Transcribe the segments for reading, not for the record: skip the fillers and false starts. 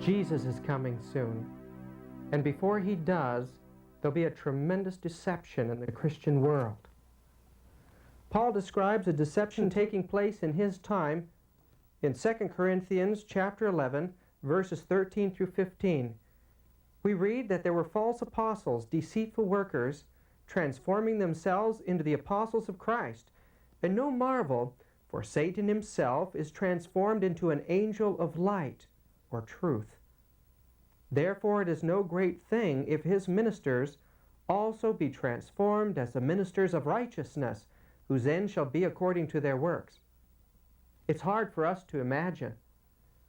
Jesus is coming soon. And before he does, there'll be a tremendous deception in the Christian world. Paul describes a deception taking place in his time in 2 Corinthians chapter 11, verses 13 through 15. We read that there were false apostles, deceitful workers, transforming themselves into the apostles of Christ. And no marvel, for Satan himself is transformed into an angel of light, or truth. Therefore it is no great thing if his ministers also be transformed as the ministers of righteousness, whose end shall be according to their works. It's hard for us to imagine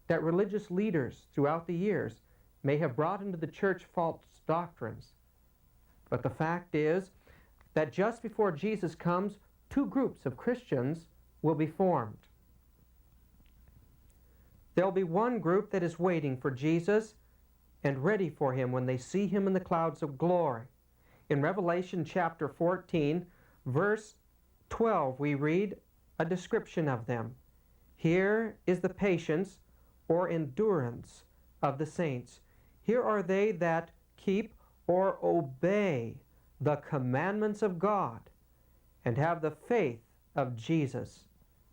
that religious leaders throughout the years may have brought into the church false doctrines. But the fact is that just before Jesus comes, two groups of Christians will be formed. There'll be one group that is waiting for Jesus and ready for him when they see him in the clouds of glory. In Revelation chapter 14, verse 12, we read a description of them. Here is the patience or endurance of the saints. Here are they that keep or obey the commandments of God and have the faith of Jesus,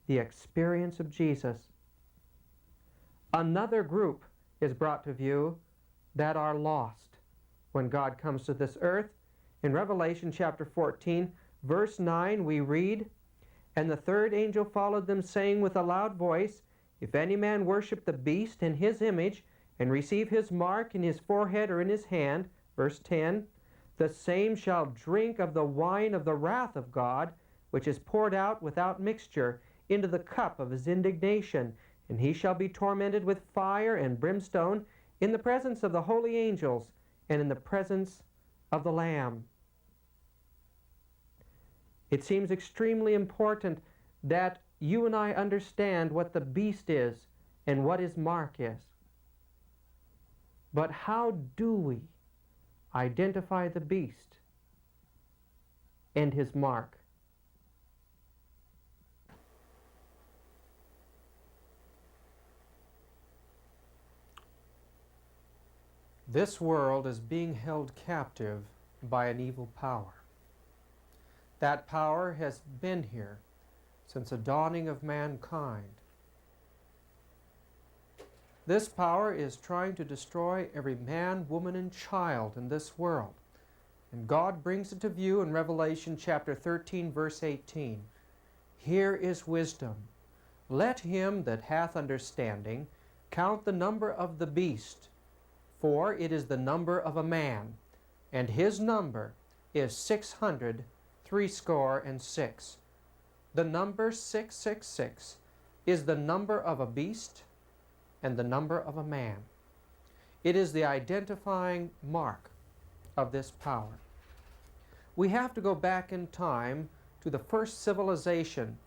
the experience of Jesus. Another group is brought to view that are lost when God comes to this earth. In Revelation chapter 14, verse 9, we read, "And the third angel followed them, saying with a loud voice, If any man worship the beast and his image, and receive his mark in his forehead or in his hand," verse 10, "the same shall drink of the wine of the wrath of God, which is poured out without mixture into the cup of his indignation, and he shall be tormented with fire and brimstone in the presence of the holy angels and in the presence of the Lamb." It seems extremely important that you and I understand what the beast is and what his mark is. But how do we identify the beast and his mark? This world is being held captive by an evil power. That power has been here since the dawning of mankind. This power is trying to destroy every man, woman, and child in this world. And God brings it to view in Revelation chapter 13, verse 18. "Here is wisdom. Let him that hath understanding count the number of the beast, for it is the number of a man, and his number is 666. The number 666 is the number of a beast and the number of a man. It is the identifying mark of this power. We have to go back in time to the first civilization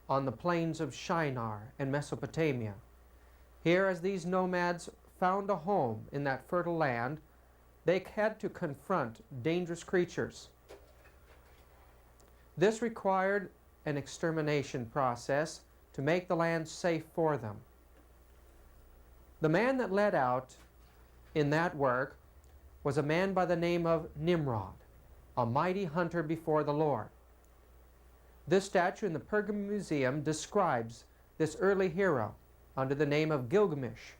on the plains of Shinar in Mesopotamia. Here, as these nomads found a home in that fertile land, they had to confront dangerous creatures. This required an extermination process to make the land safe for them. The man that led out in that work was a man by the name of Nimrod, a mighty hunter before the Lord. This statue in the Pergamum Museum describes this early hero under the name of Gilgamesh.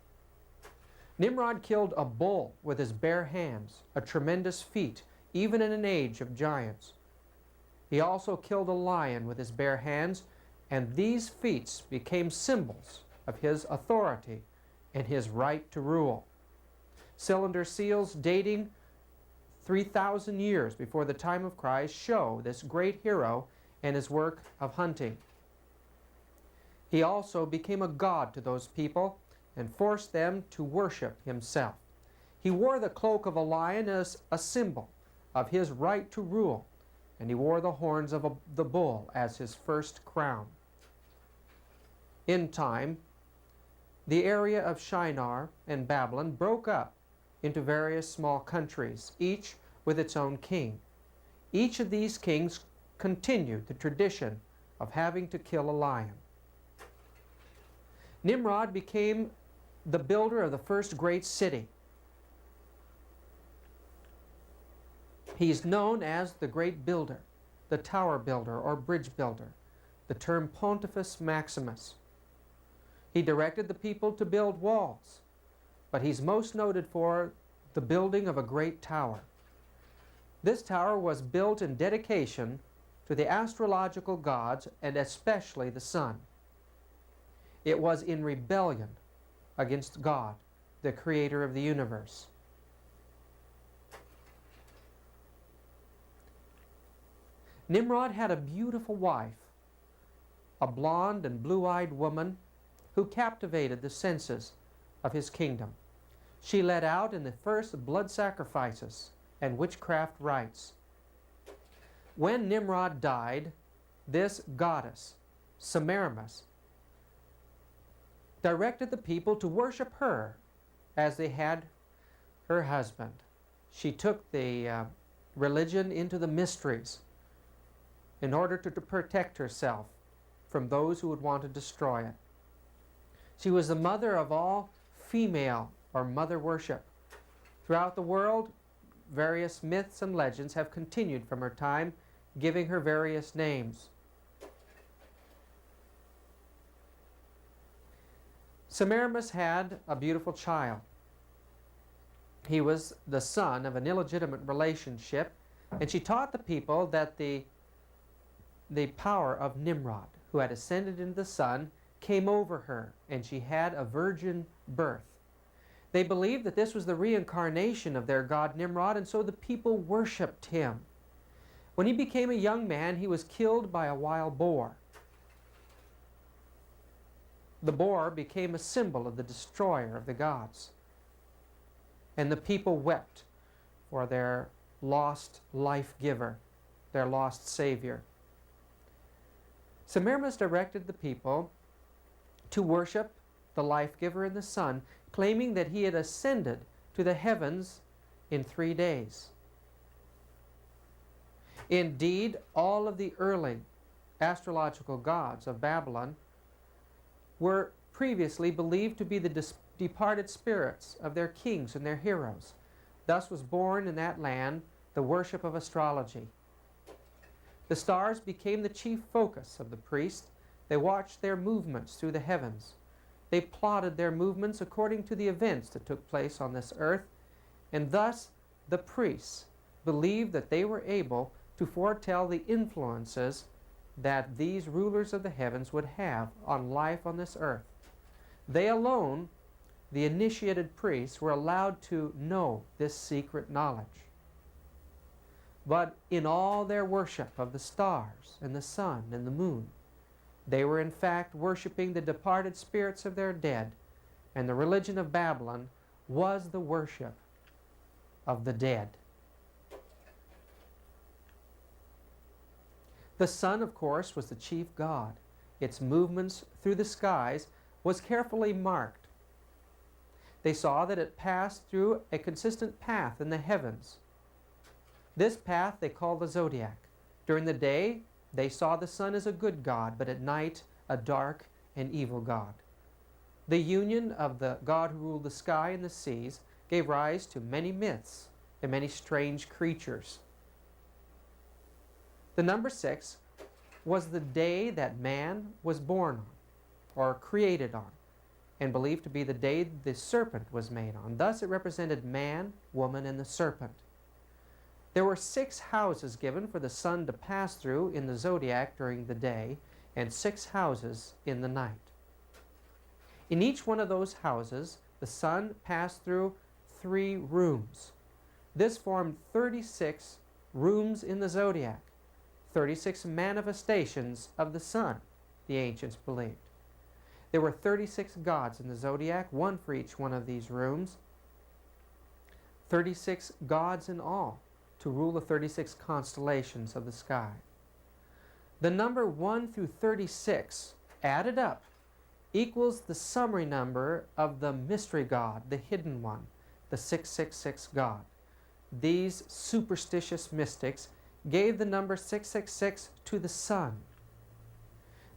Nimrod killed a bull with his bare hands, a tremendous feat, even in an age of giants. He also killed a lion with his bare hands, and these feats became symbols of his authority and his right to rule. Cylinder seals dating 3,000 years before the time of Christ show this great hero and his work of hunting. He also became a god to those people and forced them to worship himself. He wore the cloak of a lion as a symbol of his right to rule, and he wore the horns of the bull as his first crown. In time, the area of Shinar and Babylon broke up into various small countries, each with its own king. Each of these kings continued the tradition of having to kill a lion. Nimrod became the builder of the first great city. He's known as the great builder, the tower builder or bridge builder, the term Pontifex Maximus. He directed the people to build walls, but he's most noted for the building of a great tower. This tower was built in dedication to the astrological gods and especially the sun. It was in rebellion against God, the creator of the universe. Nimrod had a beautiful wife, a blonde and blue-eyed woman who captivated the senses of his kingdom. She led out in the first blood sacrifices and witchcraft rites. When Nimrod died, this goddess, Semiramis, directed the people to worship her as they had her husband. She took the religion into the mysteries in order to protect herself from those who would want to destroy it. She was the mother of all female or mother worship. Throughout the world, various myths and legends have continued from her time, giving her various names. Semiramis had a beautiful child. He was the son of an illegitimate relationship, and she taught the people that the power of Nimrod, who had ascended into the sun, came over her, and she had a virgin birth. They believed that this was the reincarnation of their god Nimrod, and so the people worshipped him. When he became a young man, he was killed by a wild boar. The boar became a symbol of the destroyer of the gods, and the people wept for their lost life giver, their lost savior. Semiramis directed the people to worship the life giver in the sun, claiming that he had ascended to the heavens in 3 days. Indeed, all of the early astrological gods of Babylon were previously believed to be the departed spirits of their kings and their heroes. Thus was born in that land the worship of astrology. The stars became the chief focus of the priests. They watched their movements through the heavens. They plotted their movements according to the events that took place on this earth, and thus the priests believed that they were able to foretell the influences that these rulers of the heavens would have on life on this earth. They alone, the initiated priests, were allowed to know this secret knowledge. But in all their worship of the stars and the sun and the moon, they were in fact worshiping the departed spirits of their dead, and the religion of Babylon was the worship of the dead. The sun, of course, was the chief god. Its movements through the skies was carefully marked. They saw that it passed through a consistent path in the heavens. This path they called the zodiac. During the day, they saw the sun as a good god, but at night, a dark and evil god. The union of the god who ruled the sky and the seas gave rise to many myths and many strange creatures. The number 6 was the day that man was born on, or created on, and believed to be the day the serpent was made on. Thus it represented man, woman, and the serpent. There were 6 houses given for the sun to pass through in the zodiac during the day, and 6 houses in the night. In each one of those houses, the sun passed through 3 rooms. This formed 36 rooms in the zodiac, 36 manifestations of the sun, the ancients believed. There were 36 gods in the zodiac, one for each one of these rooms. 36 gods in all to rule the 36 constellations of the sky. The number 1 through 36 added up equals the summary number of the mystery god, the hidden one, the 666 god. These superstitious mystics gave the number 666 to the sun.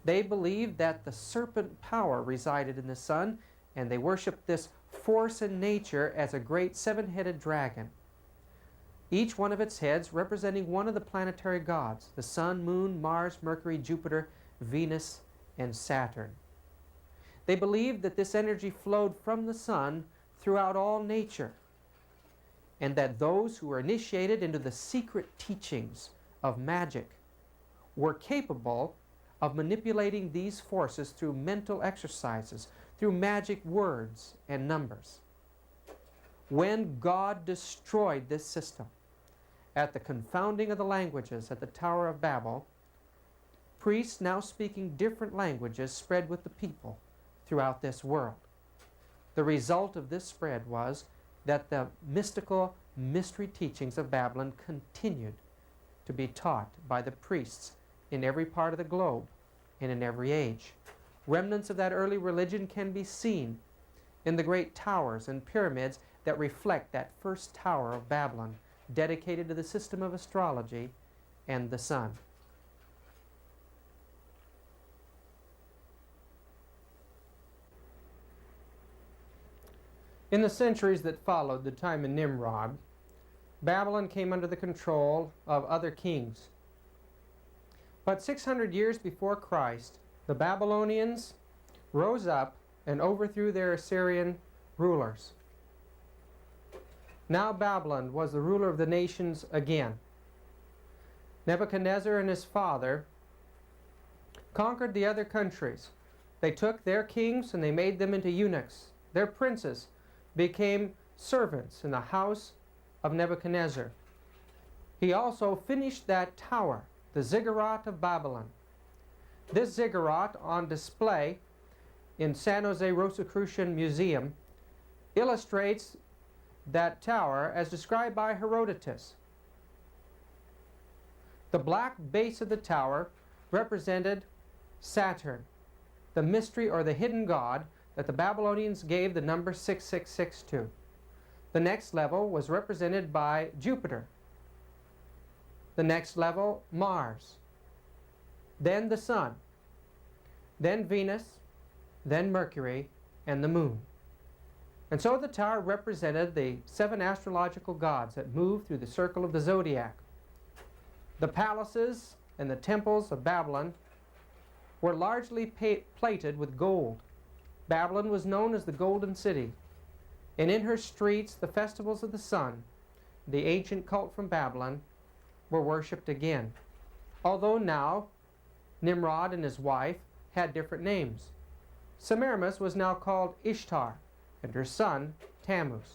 They believed that the serpent power resided in the sun, and they worshiped this force in nature as a great seven-headed dragon, each one of its heads representing one of the planetary gods: the Sun, Moon, Mars, Mercury, Jupiter, Venus, and Saturn. They believed that this energy flowed from the sun throughout all nature, and that those who were initiated into the secret teachings of magic were capable of manipulating these forces through mental exercises, through magic words and numbers. When God destroyed this system at the confounding of the languages at the Tower of Babel, priests now speaking different languages spread with the people throughout this world. The result of this spread was that the mystical mystery teachings of Babylon continued to be taught by the priests in every part of the globe and in every age. Remnants of that early religion can be seen in the great towers and pyramids that reflect that first Tower of Babylon, dedicated to the system of astrology and the sun. In the centuries that followed the time of Nimrod, Babylon came under the control of other kings. But 600 years before Christ, the Babylonians rose up and overthrew their Assyrian rulers. Now Babylon was the ruler of the nations again. Nebuchadnezzar and his father conquered the other countries. They took their kings and they made them into eunuchs. Their princes became servants in the house of Nebuchadnezzar. He also finished that tower, the ziggurat of Babylon. This ziggurat, on display in San Jose Rosicrucian Museum, illustrates that tower as described by Herodotus. The black base of the tower represented Saturn, the mystery or the hidden god that the Babylonians gave the number 666 to. The next level was represented by Jupiter. The next level, Mars. Then the Sun. Then Venus. Then Mercury and the Moon. And so the tower represented the 7 astrological gods that moved through the circle of the zodiac. The palaces and the temples of Babylon were largely plated with gold. Babylon was known as the Golden City, and in her streets the festivals of the sun, the ancient cult from Babylon, were worshipped again. Although now Nimrod and his wife had different names. Semiramis was now called Ishtar, and her son Tammuz.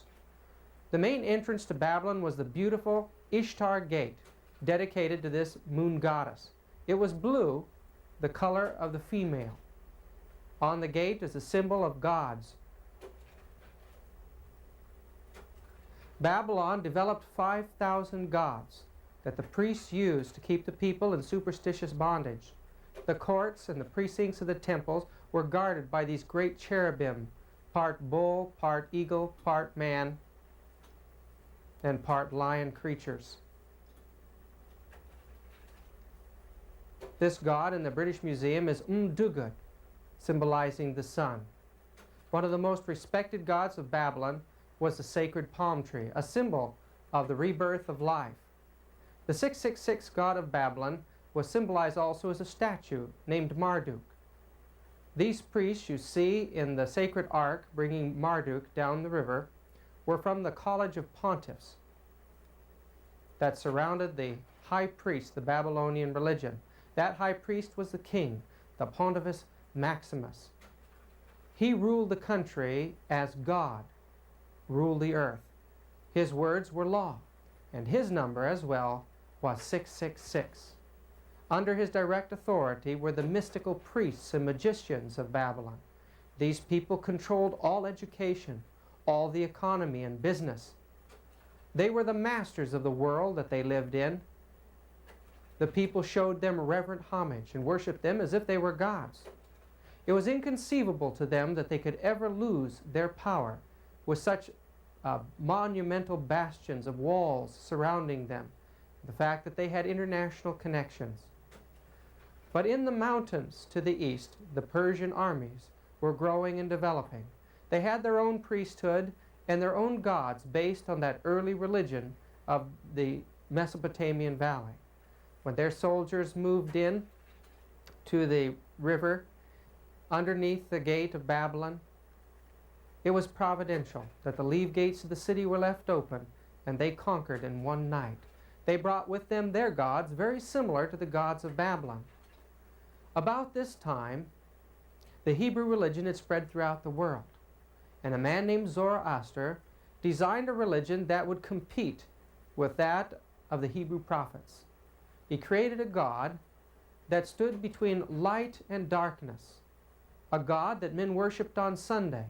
The main entrance to Babylon was the beautiful Ishtar Gate, dedicated to this moon goddess. It was blue, the color of the female. On the gate is a symbol of gods. Babylon developed 5,000 gods that the priests used to keep the people in superstitious bondage. The courts and the precincts of the temples were guarded by these great cherubim, part bull, part eagle, part man, and part lion creatures. This god in the British Museum is Umdugud, symbolizing the sun. One of the most respected gods of Babylon was the sacred palm tree, a symbol of the rebirth of life. The 666 god of Babylon was symbolized also as a statue named Marduk. These priests you see in the sacred ark bringing Marduk down the river were from the College of Pontiffs that surrounded the high priest, the Babylonian religion. That high priest was the king, the Pontifex Maximus. He ruled the country as God ruled the earth. His words were law, and his number as well was 666. Under his direct authority were the mystical priests and magicians of Babylon. These people controlled all education, all the economy and business. They were the masters of the world that they lived in. The people showed them reverent homage and worshiped them as if they were gods. It was inconceivable to them that they could ever lose their power with such monumental bastions of walls surrounding them, the fact that they had international connections. But in the mountains to the east, the Persian armies were growing and developing. They had their own priesthood and their own gods based on that early religion of the Mesopotamian valley. When their soldiers moved in to the river underneath the gate of Babylon, it was providential that the leave gates of the city were left open, and they conquered in one night. They brought with them their gods, very similar to the gods of Babylon. About this time, the Hebrew religion had spread throughout the world, and a man named Zoroaster designed a religion that would compete with that of the Hebrew prophets. He created a god that stood between light and darkness, a god that men worshipped on Sunday,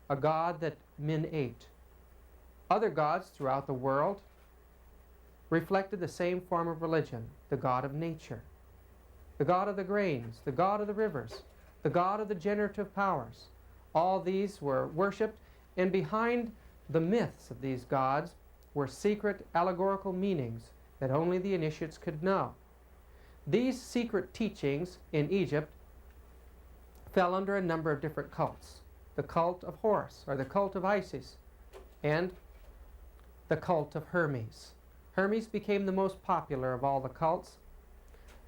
a god that men ate. Other gods throughout the world reflected the same form of religion, the god of nature, the god of the grains, the god of the rivers, the god of the generative powers. All these were worshipped, and behind the myths of these gods were secret allegorical meanings that only the initiates could know. These secret teachings in Egypt fell under a number of different cults. The cult of Horus, or the cult of Isis, and the cult of Hermes. Hermes became the most popular of all the cults.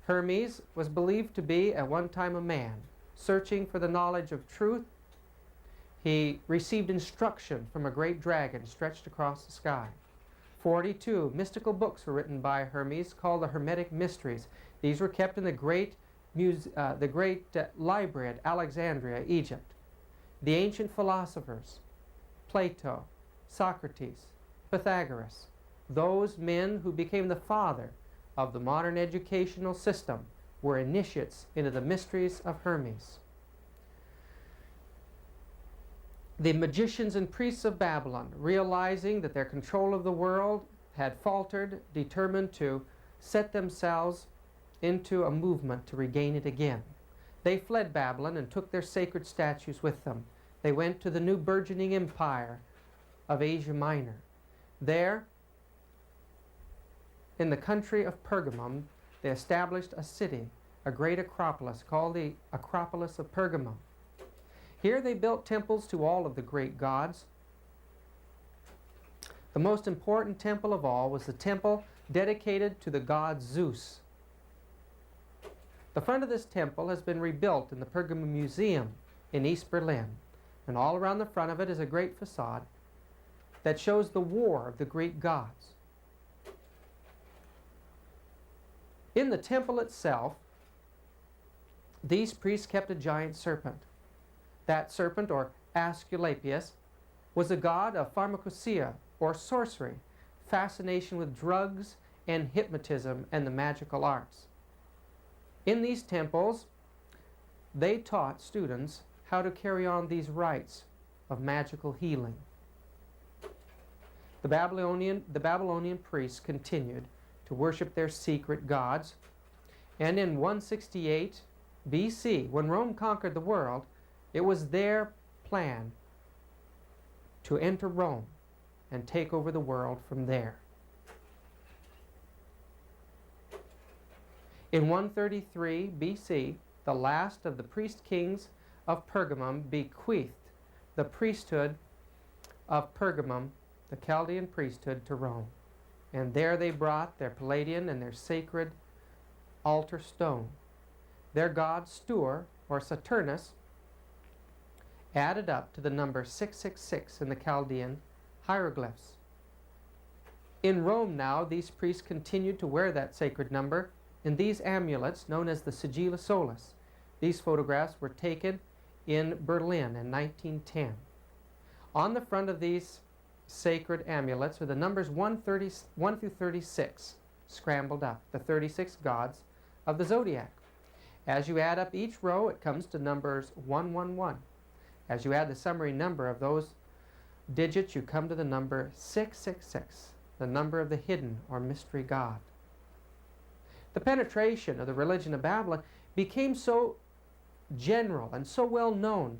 Hermes was believed to be at one time a man, searching for the knowledge of truth. He received instruction from a great dragon stretched across the sky. 42 mystical books were written by Hermes called the Hermetic Mysteries. These were kept in the great library at Alexandria, Egypt. The ancient philosophers, Plato, Socrates, Pythagoras, those men who became the father of the modern educational system, were initiates into the mysteries of Hermes. The magicians and priests of Babylon, realizing that their control of the world had faltered, determined to set themselves into a movement to regain it again. They fled Babylon and took their sacred statues with them. They went to the new burgeoning empire of Asia Minor. There, in the country of Pergamum, they established a city, a great acropolis called the Acropolis of Pergamum. Here they built temples to all of the great gods. The most important temple of all was the temple dedicated to the god Zeus. The front of this temple has been rebuilt in the Pergamum Museum in East Berlin, and all around the front of it is a great facade that shows the war of the Greek gods. In the temple itself, these priests kept a giant serpent. That serpent, or Aesculapius, was a god of pharmacopoeia, or sorcery, fascination with drugs and hypnotism and the magical arts. In these temples, they taught students how to carry on these rites of magical healing. The Babylonian priests continued to worship their secret gods, and in 168 BC, when Rome conquered the world, it was their plan to enter Rome and take over the world from there. In 133 BC, the last of the priest kings of Pergamum bequeathed the priesthood of Pergamum, the Chaldean priesthood, to Rome. And there they brought their Palladian and their sacred altar stone. Their god Stur, or Saturnus, added up to the number 666 in the Chaldean hieroglyphs. In Rome now, these priests continued to wear that sacred number in these amulets known as the Sigilla Solis. These photographs were taken in Berlin in 1910. On the front of these sacred amulets are the numbers 1 through 36, scrambled up, the 36 gods of the zodiac. As you add up each row, it comes to numbers 111. As you add the summary number of those digits, you come to the number 666, the number of the hidden or mystery God. The penetration of the religion of Babylon became so general and so well known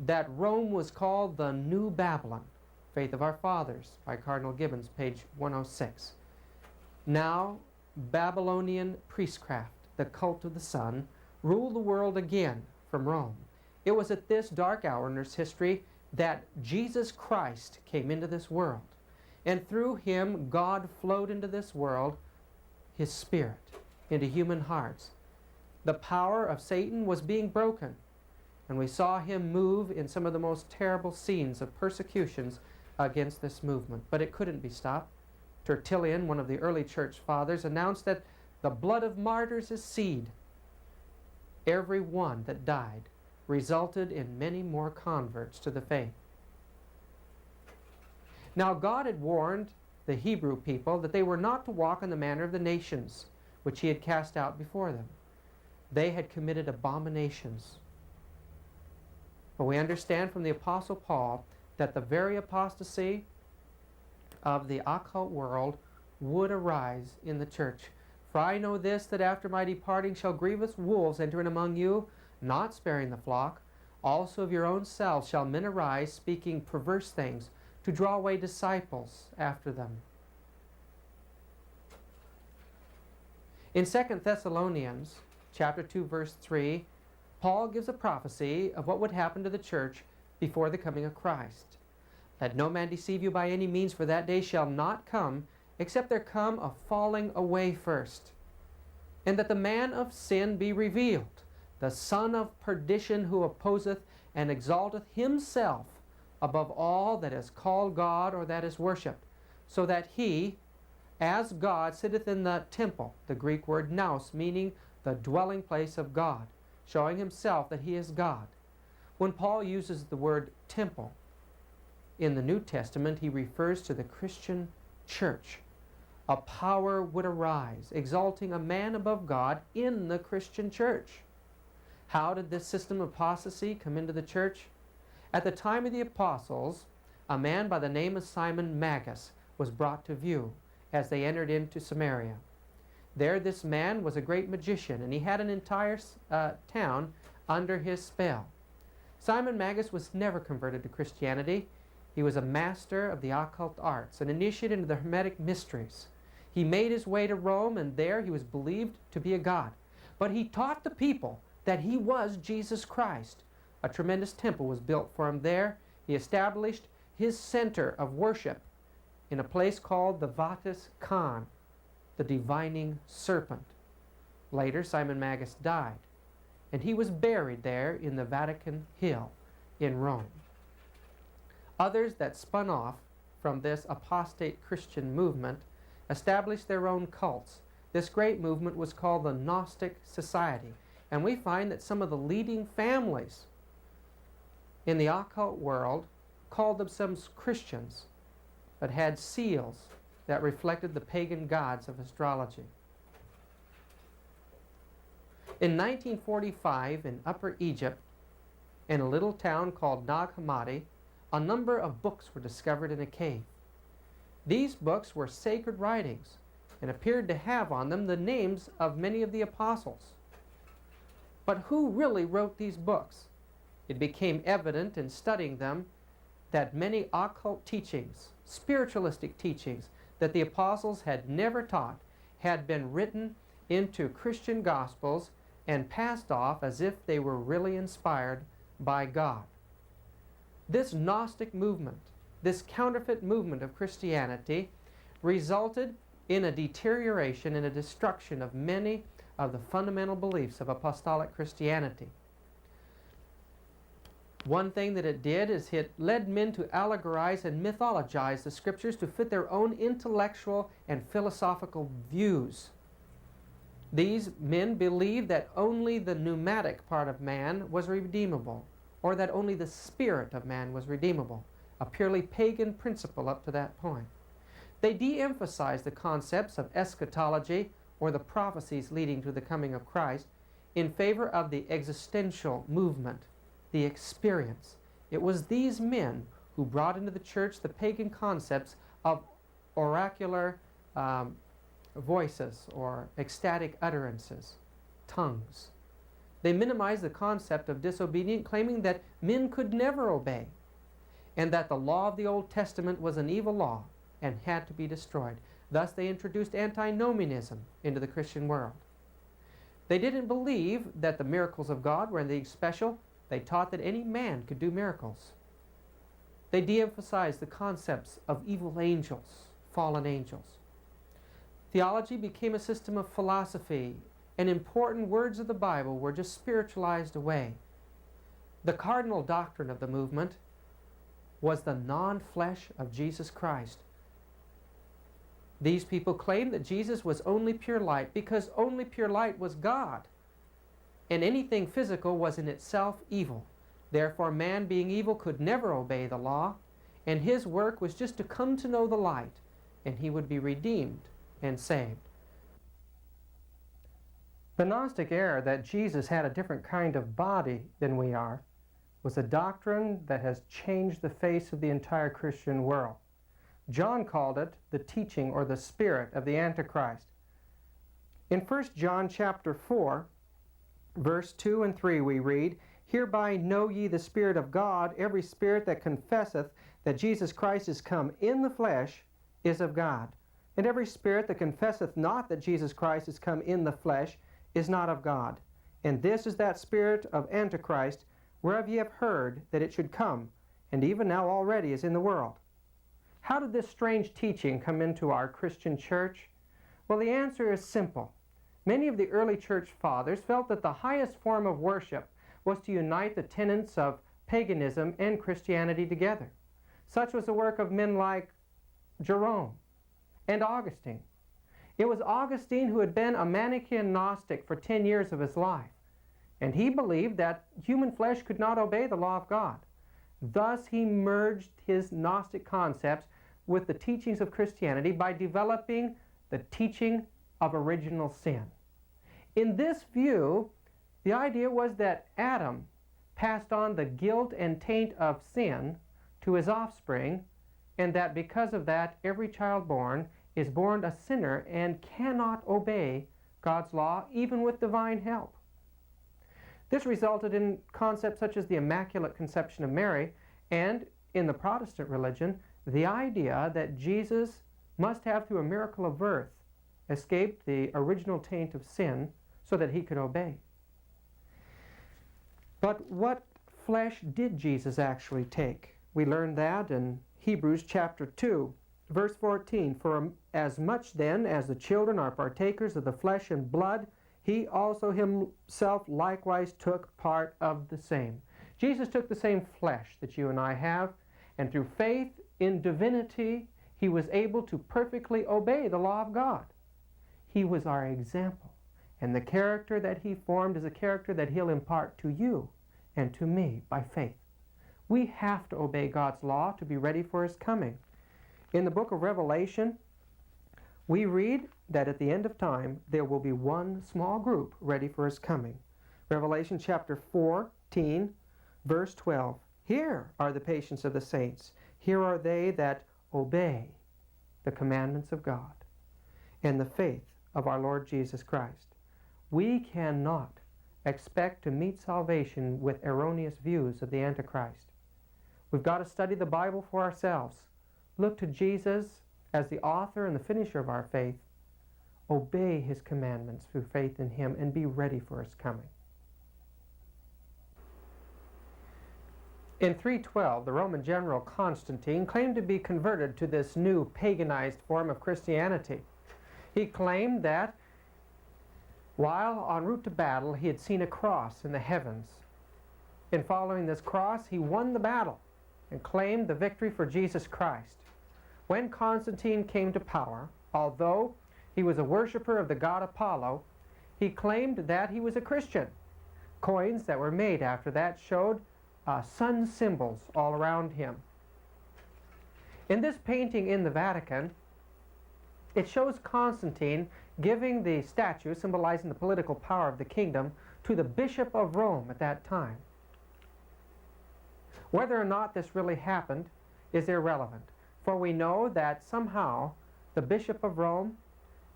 that Rome was called the New Babylon. Faith of Our Fathers by Cardinal Gibbons, page 106. Now, Babylonian priestcraft, the cult of the sun, ruled the world again from Rome. It was at this dark hour in its history that Jesus Christ came into this world. And through him, God flowed into this world his Spirit, into human hearts. The power of Satan was being broken. And we saw him move in some of the most terrible scenes of persecutions against this movement. But it couldn't be stopped. Tertullian, one of the early church fathers, announced that the blood of martyrs is seed. Every one that died resulted in many more converts to the faith. Now God had warned the Hebrew people that they were not to walk in the manner of the nations which he had cast out before them. They had committed abominations. But we understand from the Apostle Paul that the very apostasy of the occult world would arise in the church. For I know this, that after my departing shall grievous wolves enter in among you, not sparing the flock. Also of your own selves shall men arise, speaking perverse things, to draw away disciples after them. In 2 Thessalonians chapter 2, verse 3, Paul gives a prophecy of what would happen to the church before the coming of Christ. Let no man deceive you by any means, for that day shall not come, except there come a falling away first, and that the man of sin be revealed, the son of perdition, who opposeth and exalteth himself above all that is called God or that is worshipped, so that he, as God, sitteth in the temple, the Greek word nous, meaning the dwelling place of God, showing himself that he is God. When Paul uses the word temple in the New Testament, he refers to the Christian church. A power would arise, exalting a man above God in the Christian church. How did this system of apostasy come into the church? At the time of the apostles, a man by the name of Simon Magus was brought to view as they entered into Samaria. There this man was a great magician, and he had an entire town under his spell. Simon Magus was never converted to Christianity. He was a master of the occult arts, an initiate into the Hermetic mysteries. He made his way to Rome, and there he was believed to be a god. But he taught the people that he was Jesus Christ. A tremendous temple was built for him there. He established his center of worship in a place called the Vatis Khan, the divining serpent. Later, Simon Magus died, and he was buried there in the Vatican Hill in Rome. Others that spun off from this apostate Christian movement established their own cults. This great movement was called the Gnostic Society, and we find that some of the leading families in the occult world called themselves Christians, but had seals that reflected the pagan gods of astrology. In 1945, in Upper Egypt, in a little town called Nag Hammadi, a number of books were discovered in a cave. These books were sacred writings and appeared to have on them the names of many of the apostles. But who really wrote these books? It became evident in studying them that many occult teachings, spiritualistic teachings, that the apostles had never taught had been written into Christian gospels and passed off as if they were really inspired by God. This Gnostic movement, this counterfeit movement of Christianity, resulted in a deterioration and a destruction of many of the fundamental beliefs of apostolic Christianity. One thing that it did is it led men to allegorize and mythologize the scriptures to fit their own intellectual and philosophical views. These men believed that only the pneumatic part of man was redeemable, or that only the spirit of man was redeemable, a purely pagan principle up to that point. They de-emphasized the concepts of eschatology, or the prophecies leading to the coming of Christ, in favor of the existential movement, the experience. It was these men who brought into the church the pagan concepts of oracular voices or ecstatic utterances, tongues. They minimized the concept of disobedience, claiming that men could never obey, and that the law of the Old Testament was an evil law and had to be destroyed. Thus they introduced antinomianism into the Christian world. They didn't believe that the miracles of God were anything special. They taught that any man could do miracles. They de-emphasized the concepts of evil angels, fallen angels. Theology became a system of philosophy, and important words of the Bible were just spiritualized away. The cardinal doctrine of the movement was the non-flesh of Jesus Christ. These people claimed that Jesus was only pure light because only pure light was God, and anything physical was in itself evil. Therefore, man being evil could never obey the law, and his work was just to come to know the light, and he would be redeemed and saved. The Gnostic error that Jesus had a different kind of body than we are was a doctrine that has changed the face of the entire Christian world. John called it the teaching or the spirit of the Antichrist. In 1 John chapter 4, verse 2 and 3 we read, "Hereby know ye the Spirit of God, every spirit that confesseth that Jesus Christ is come in the flesh is of God. And every spirit that confesseth not that Jesus Christ is come in the flesh is not of God. And this is that spirit of Antichrist, whereof ye have heard that it should come, and even now already is in the world." How did this strange teaching come into our Christian church? Well, the answer is simple. Many of the early church fathers felt that the highest form of worship was to unite the tenets of paganism and Christianity together. Such was the work of men like Jerome and Augustine. It was Augustine who had been a Manichaean Gnostic for 10 years of his life, and he believed that human flesh could not obey the law of God. Thus he merged his Gnostic concepts with the teachings of Christianity by developing the teaching of original sin. In this view, the idea was that Adam passed on the guilt and taint of sin to his offspring, and that because of that, every child born is born a sinner and cannot obey God's law, even with divine help. This resulted in concepts such as the Immaculate Conception of Mary, and in the Protestant religion, the idea that Jesus must have, through a miracle of birth, escaped the original taint of sin so that he could obey. But what flesh did Jesus actually take? We learn that in Hebrews chapter 2, verse 14. "For as much then as the children are partakers of the flesh and blood, he also himself likewise took part of the same." Jesus took the same flesh that you and I have, and through faith in divinity, he was able to perfectly obey the law of God. He was our example, and the character that he formed is a character that he'll impart to you and to me by faith. We have to obey God's law to be ready for his coming. In the book of Revelation, we read that at the end of time, there will be one small group ready for his coming. Revelation chapter 14, verse 12. "Here are the patience of the saints. Here are they that obey the commandments of God and the faith of our Lord Jesus Christ." We cannot expect to meet salvation with erroneous views of the Antichrist. We've got to study the Bible for ourselves. Look to Jesus as the author and the finisher of our faith. Obey his commandments through faith in him and be ready for his coming. In 312, the Roman general Constantine claimed to be converted to this new paganized form of Christianity. He claimed that while en route to battle, he had seen a cross in the heavens. In following this cross, he won the battle and claimed the victory for Jesus Christ. When Constantine came to power, although he was a worshiper of the god Apollo, he claimed that he was a Christian. Coins that were made after that showed sun symbols all around him. In this painting in the Vatican, it shows Constantine giving the statue symbolizing the political power of the kingdom to the Bishop of Rome at that time. Whether or not this really happened is irrelevant, for we know that somehow the Bishop of Rome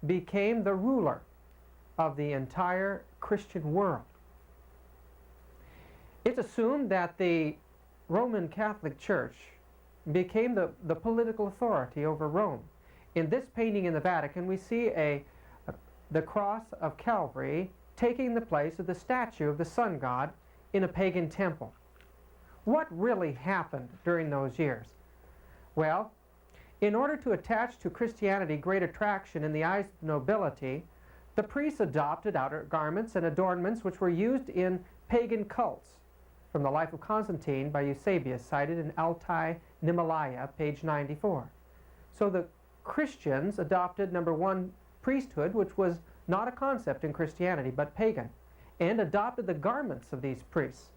became the ruler of the entire Christian world. It's assumed that the Roman Catholic Church became the political authority over Rome. In this painting in the Vatican, we see the cross of Calvary taking the place of the statue of the sun god in a pagan temple. What really happened during those years? Well, in order to attach to Christianity great attraction in the eyes of the nobility, the priests adopted outer garments and adornments which were used in pagan cults. From the Life of Constantine by Eusebius, cited in Altai Nimalaya, page 94. So the Christians adopted, number one, priesthood, which was not a concept in Christianity, but pagan, and adopted the garments of these priests.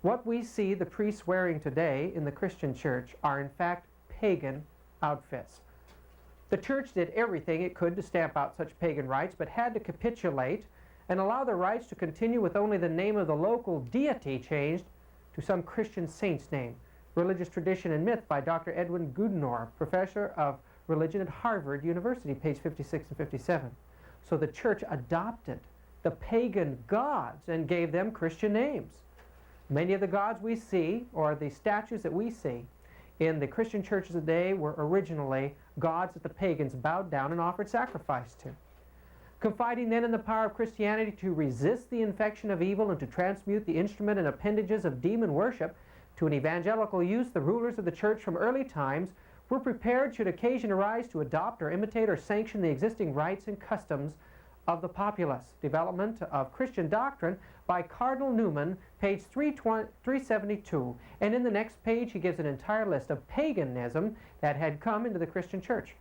What we see the priests wearing today in the Christian church are in fact pagan outfits. The church did everything it could to stamp out such pagan rites, but had to capitulate and allow the rites to continue with only the name of the local deity changed to some Christian saint's name. Religious Tradition and Myth by Dr. Edwin Goodnor, professor of religion at Harvard University, page 56 and 57. So the church adopted the pagan gods and gave them Christian names. Many of the gods we see, or the statues that we see, in the Christian churches today were originally gods that the pagans bowed down and offered sacrifice to. Confiding then in the power of Christianity to resist the infection of evil and to transmute the instrument and appendages of demon worship to an evangelical use, the rulers of the church from early times were prepared, should occasion arise, to adopt or imitate or sanction the existing rites and customs of the populace. Development of Christian Doctrine by Cardinal Newman, page 372. And in the next page he gives an entire list of paganism that had come into the Christian church.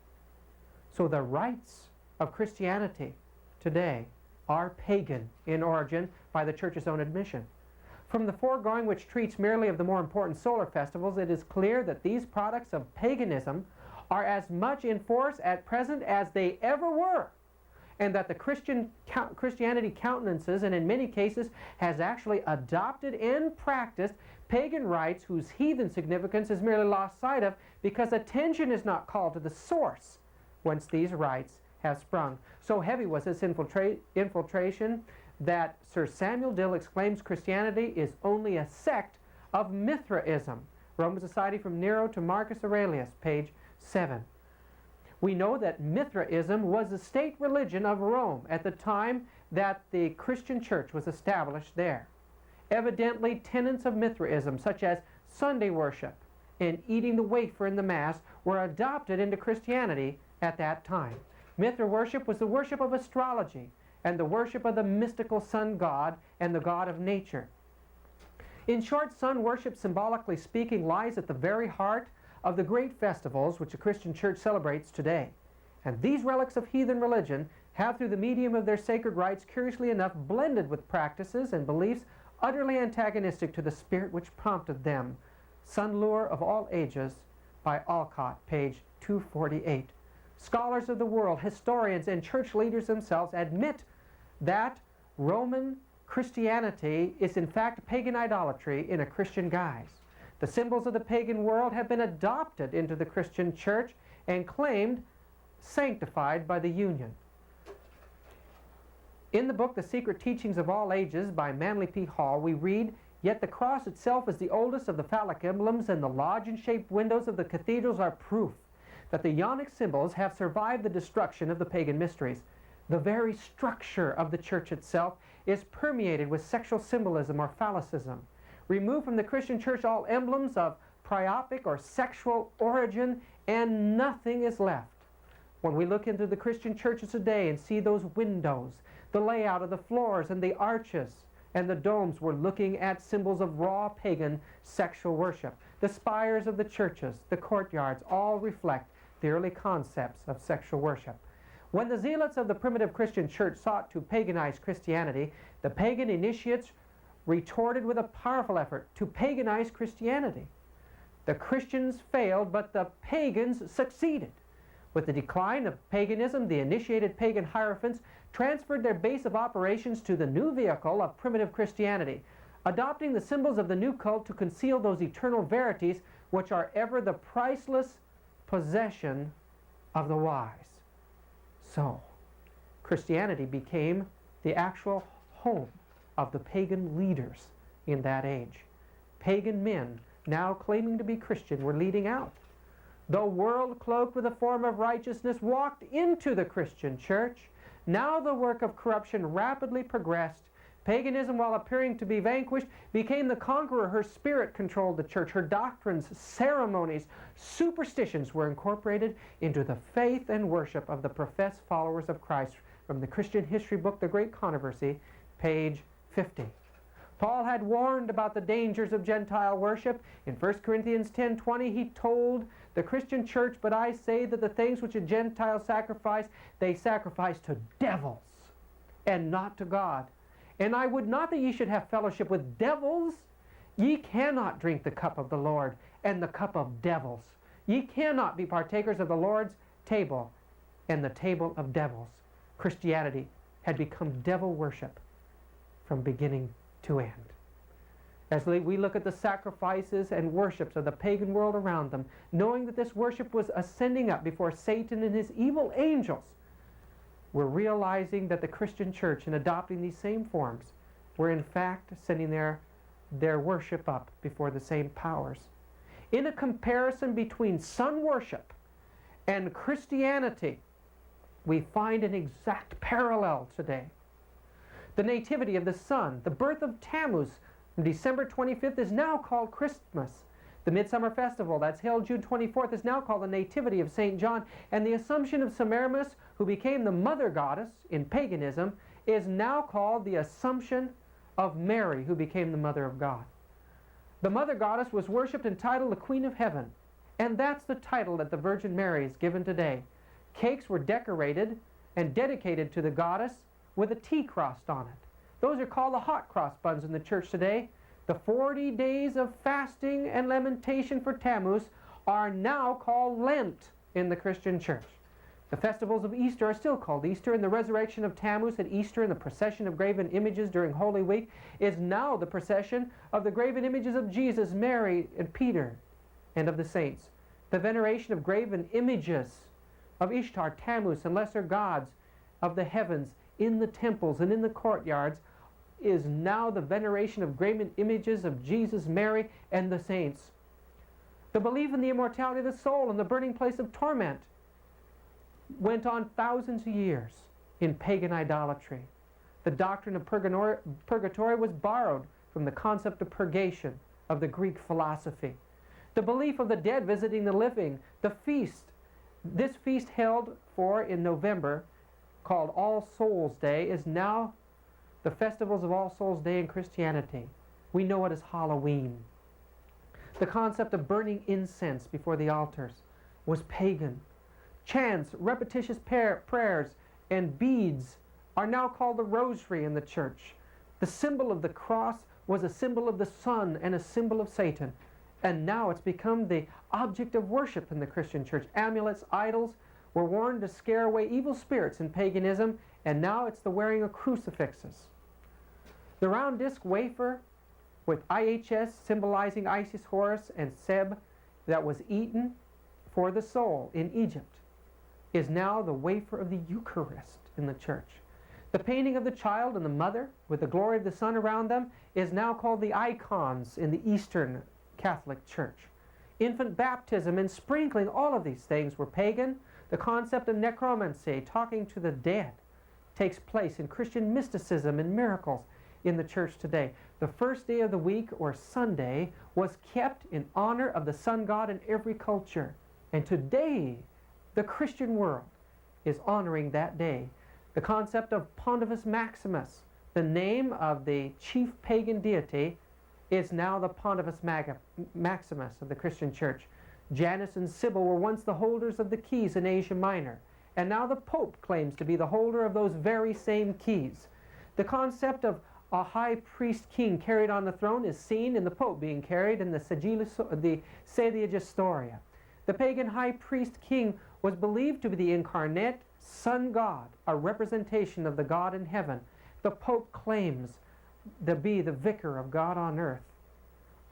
So the rites of Christianity today are pagan in origin by the church's own admission. From the foregoing, which treats merely of the more important solar festivals, it is clear that these products of paganism are as much in force at present as they ever were, and that the Christianity countenances and in many cases has actually adopted and practiced pagan rites whose heathen significance is merely lost sight of because attention is not called to the source whence these rites have sprung. So heavy was this infiltration that Sir Samuel Dill exclaims Christianity is only a sect of Mithraism. Roman Society from Nero to Marcus Aurelius, page 7. We know that Mithraism was the state religion of Rome at the time that the Christian church was established there. Evidently, tenets of Mithraism, such as Sunday worship and eating the wafer in the Mass, were adopted into Christianity at that time. Mithra worship was the worship of astrology and the worship of the mystical sun god and the god of nature. In short, sun worship, symbolically speaking, lies at the very heart of the great festivals which the Christian church celebrates today. And these relics of heathen religion have, through the medium of their sacred rites, curiously enough blended with practices and beliefs utterly antagonistic to the spirit which prompted them. Sun Lure of All Ages by Alcott, page 248. Scholars of the world, historians, and church leaders themselves admit that Roman Christianity is in fact pagan idolatry in a Christian guise. The symbols of the pagan world have been adopted into the Christian church and claimed sanctified by the union. In the book The Secret Teachings of All Ages by Manly P. Hall, we read, "Yet the cross itself is the oldest of the phallic emblems, and the lodge-shaped windows of the cathedrals are proof that the Ionic symbols have survived the destruction of the pagan mysteries. The very structure of the church itself is permeated with sexual symbolism or phallicism. Remove from the Christian church all emblems of priapic or sexual origin, and nothing is left." When we look into the Christian churches today and see those windows, the layout of the floors and the arches and the domes, we're looking at symbols of raw pagan sexual worship. The spires of the churches, the courtyards, all reflect the early concepts of sexual worship. When the zealots of the primitive Christian church sought to paganize Christianity, the pagan initiates retorted with a powerful effort to paganize Christianity. The Christians failed, but the pagans succeeded. With the decline of paganism, the initiated pagan hierophants transferred their base of operations to the new vehicle of primitive Christianity, adopting the symbols of the new cult to conceal those eternal verities which are ever the priceless possession of the wise. So, Christianity became the actual home of the pagan leaders in that age. Pagan men, now claiming to be Christian, were leading out. The world, cloaked with a form of righteousness, walked into the Christian church. Now the work of corruption rapidly progressed. Paganism, while appearing to be vanquished, became the conqueror. Her spirit controlled the church. Her doctrines, ceremonies, superstitions were incorporated into the faith and worship of the professed followers of Christ. From the Christian history book, The Great Controversy, page 50. Paul had warned about the dangers of Gentile worship. In 1 Corinthians 10:20, he told the Christian church, "But I say that the things which a Gentile sacrifice, they sacrifice to devils, and not to God. And I would not that ye should have fellowship with devils. Ye cannot drink the cup of the Lord and the cup of devils. Ye cannot be partakers of the Lord's table and the table of devils." Christianity had become devil worship from beginning to end. As we look at the sacrifices and worships of the pagan world around them, knowing that this worship was ascending up before Satan and his evil angels, we're realizing that the Christian church, in adopting these same forms, were in fact sending their worship up before the same powers. In a comparison between sun worship and Christianity, we find an exact parallel today. The nativity of the sun, the birth of Tammuz, on December 25th, is now called Christmas. The Midsummer Festival, that's held June 24th, is now called the Nativity of St. John. And the Assumption of Semiramis, who became the mother goddess in paganism, is now called the Assumption of Mary, who became the mother of God. The mother goddess was worshipped and titled the Queen of Heaven. And that's the title that the Virgin Mary is given today. Cakes were decorated and dedicated to the goddess with a T crossed on it. Those are called the hot cross buns in the church today. The 40 days of fasting and lamentation for Tammuz are now called Lent in the Christian church. The festivals of Easter are still called Easter, and the resurrection of Tammuz at Easter and the procession of graven images during Holy Week is now the procession of the graven images of Jesus, Mary, and Peter, and of the saints. The veneration of graven images of Ishtar, Tammuz, and lesser gods of the heavens in the temples and in the courtyards is now the veneration of graven images of Jesus, Mary, and the saints. The belief in the immortality of the soul and the burning place of torment went on thousands of years in pagan idolatry. The doctrine of purgatory was borrowed from the concept of purgation of the Greek philosophy. The belief of the dead visiting the living, the feast, this feast held in November, called All Souls Day, is now the festivals of All Souls Day in Christianity. We know it as Halloween. The concept of burning incense before the altars was pagan. Chants, repetitious prayers, and beads are now called the rosary in the church. The symbol of the cross was a symbol of the sun and a symbol of Satan. And now it's become the object of worship in the Christian church. Amulets, idols were worn to scare away evil spirits in paganism, and now it's the wearing of crucifixes. The round disc wafer with IHS symbolizing Isis, Horus, and Seb that was eaten for the soul in Egypt is now the wafer of the Eucharist in the church. The painting of the child and the mother with the glory of the sun around them is now called the icons in the Eastern Catholic Church. Infant baptism and sprinkling, all of these things were pagan. The concept of necromancy, talking to the dead, takes place in Christian mysticism and miracles in the church today. The first day of the week, or Sunday, was kept in honor of the sun god in every culture. And today, the Christian world is honoring that day. The concept of Pontifex Maximus, the name of the chief pagan deity, is now the Pontifex Maximus of the Christian church. Janus and Sibyl were once the holders of the keys in Asia Minor, and now the Pope claims to be the holder of those very same keys. The concept of a high priest king carried on the throne is seen in the Pope being carried in the Sedia Gestoria. The pagan high priest king was believed to be the incarnate sun god, a representation of the God in heaven. The Pope claims to be the vicar of God on earth.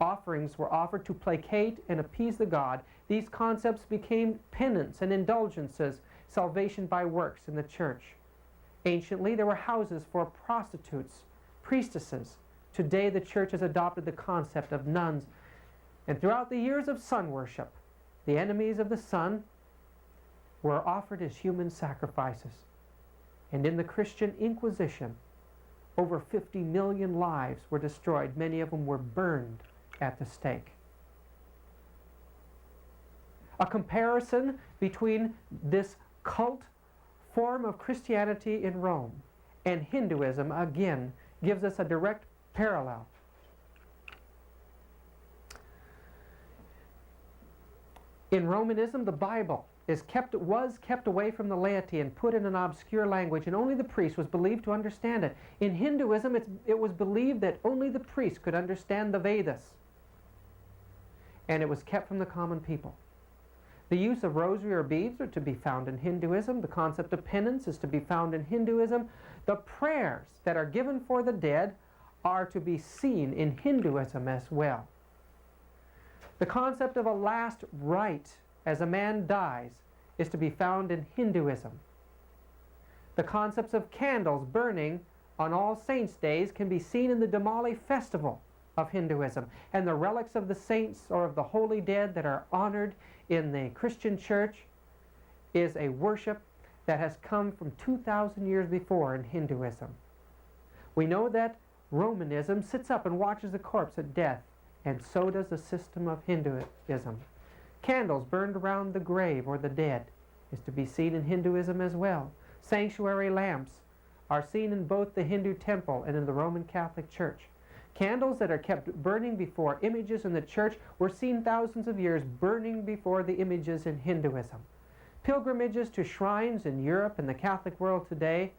Offerings were offered to placate and appease the god. These concepts became penance and indulgences, salvation by works in the church. Anciently, there were houses for prostitutes, priestesses. Today, the church has adopted the concept of nuns. And throughout the years of sun worship, the enemies of the sun were offered as human sacrifices. And in the Christian Inquisition, Over 50 million lives were destroyed. Many of them were burned at the stake. A comparison between this cult form of Christianity in Rome and Hinduism, again, gives us a direct parallel. In Romanism, the Bible was kept away from the laity and put in an obscure language, and only the priest was believed to understand it. In Hinduism, it was believed that only the priest could understand the Vedas, and it was kept from the common people. The use of rosary or beads are to be found in Hinduism. The concept of penance is to be found in Hinduism. The prayers that are given for the dead are to be seen in Hinduism as well. The concept of a last rite as a man dies is to be found in Hinduism. The concepts of candles burning on All Saints' Days can be seen in the Diwali festival of Hinduism. And the relics of the saints or of the holy dead that are honored in the Christian church is a worship that has come from 2,000 years before in Hinduism. We know that Romanism sits up and watches the corpse at death, and so does the system of Hinduism. Candles burned around the grave or the dead is to be seen in Hinduism as well. Sanctuary lamps are seen in both the Hindu temple and in the Roman Catholic Church. Candles that are kept burning before images in the church were seen thousands of years burning before the images in Hinduism. Pilgrimages to shrines in Europe and the Catholic world today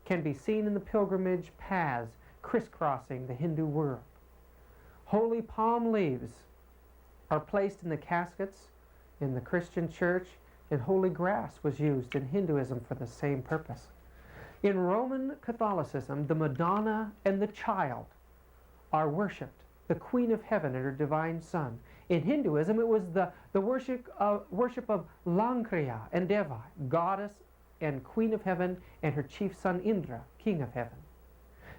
can be seen in the pilgrimage paths crisscrossing the Hindu world. Holy palm leaves are placed in the caskets in the Christian church, and holy grass was used in Hinduism for the same purpose. In Roman Catholicism, the Madonna and the Child are worshipped, the Queen of Heaven and her divine Son. In Hinduism, it was the worship of Lankriya and Deva, goddess and Queen of Heaven, and her chief son Indra, King of Heaven.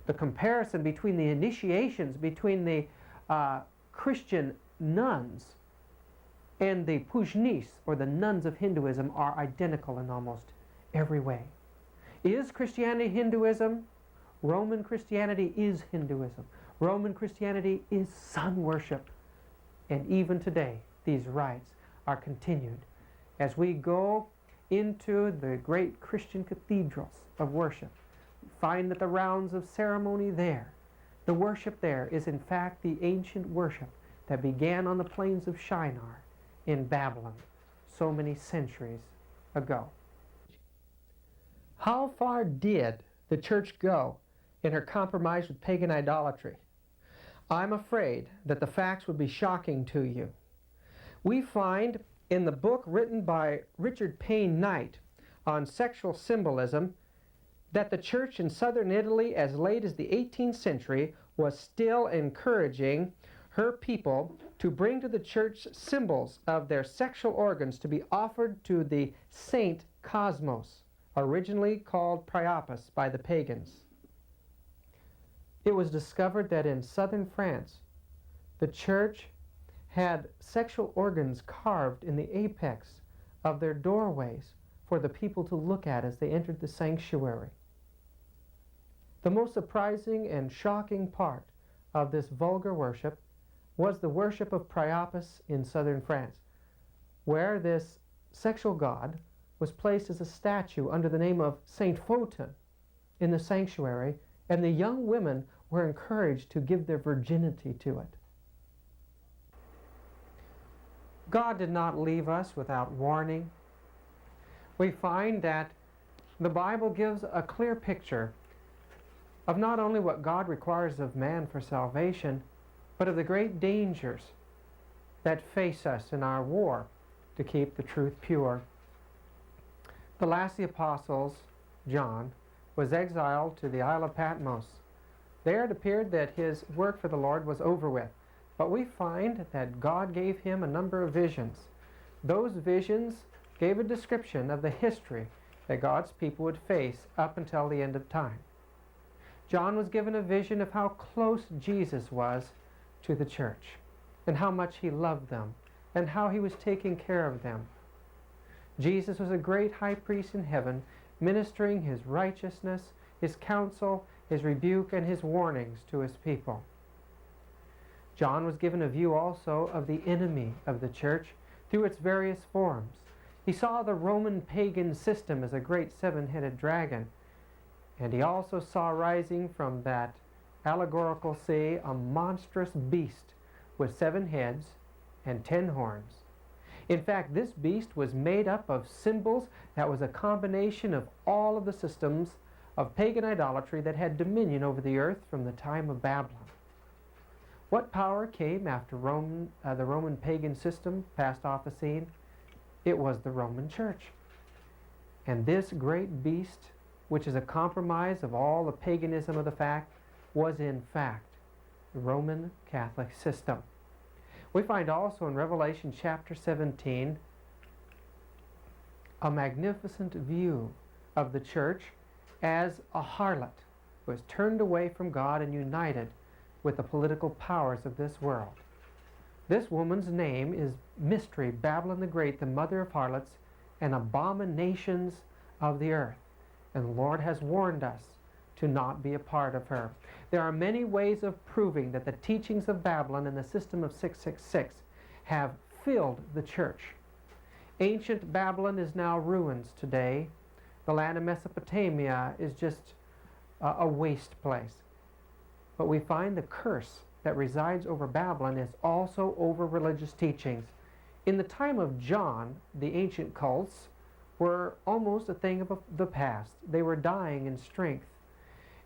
The comparison between the initiations between the Christian nuns and the Pujnis, or the nuns of Hinduism, are identical in almost every way. Is Christianity Hinduism? Roman Christianity is Hinduism. Roman Christianity is sun worship. And even today, these rites are continued. As we go into the great Christian cathedrals of worship, we find that the rounds of ceremony there, the worship there is in fact the ancient worship that began on the plains of Shinar in Babylon so many centuries ago. How far did the church go in her compromise with pagan idolatry? I'm afraid that the facts would be shocking to you. We find in the book written by Richard Payne Knight on sexual symbolism that the church in southern Italy as late as the 18th century was still encouraging her people to bring to the church symbols of their sexual organs to be offered to the saint Cosmos, originally called Priapus by the pagans. It was discovered that in southern France, the church had sexual organs carved in the apex of their doorways for the people to look at as they entered the sanctuary. The most surprising and shocking part of this vulgar worship was the worship of Priapus in southern France, where this sexual god was placed as a statue under the name of Saint Photon in the sanctuary, and the young women were encouraged to give their virginity to it. God did not leave us without warning. We find that the Bible gives a clear picture of not only what God requires of man for salvation, but of the great dangers that face us in our war to keep the truth pure. The last of the apostles, John, was exiled to the Isle of Patmos. There it appeared that his work for the Lord was over with. But we find that God gave him a number of visions. Those visions gave a description of the history that God's people would face up until the end of time. John was given a vision of how close Jesus was to the church, and how much he loved them, and how he was taking care of them. Jesus was a great high priest in heaven, ministering his righteousness, his counsel, his rebuke and his warnings to his people. John was given a view also of the enemy of the church through its various forms. He saw the Roman pagan system as a great seven-headed dragon, and he also saw rising from that allegorical sea a monstrous beast with 7 heads and 10 horns. In fact, this beast was made up of symbols that was a combination of all of the systems of pagan idolatry that had dominion over the earth from the time of Babylon. What power came after the Roman pagan system passed off the scene? It was the Roman Church. And this great beast, which is a compromise of all the paganism of the fact, was in fact the Roman Catholic system. We find also in Revelation chapter 17 a magnificent view of the church as a harlot who has turned away from God and united with the political powers of this world. This woman's name is Mystery, Babylon the Great, the mother of harlots and abominations of the earth. And the Lord has warned us to not be a part of her. There are many ways of proving that the teachings of Babylon and the system of 666 have filled the church. Ancient Babylon is now ruins today. The land of Mesopotamia is just a waste place. But we find the curse that resides over Babylon is also over religious teachings. In the time of John, the ancient cults were almost a thing of the past. They were dying in strength.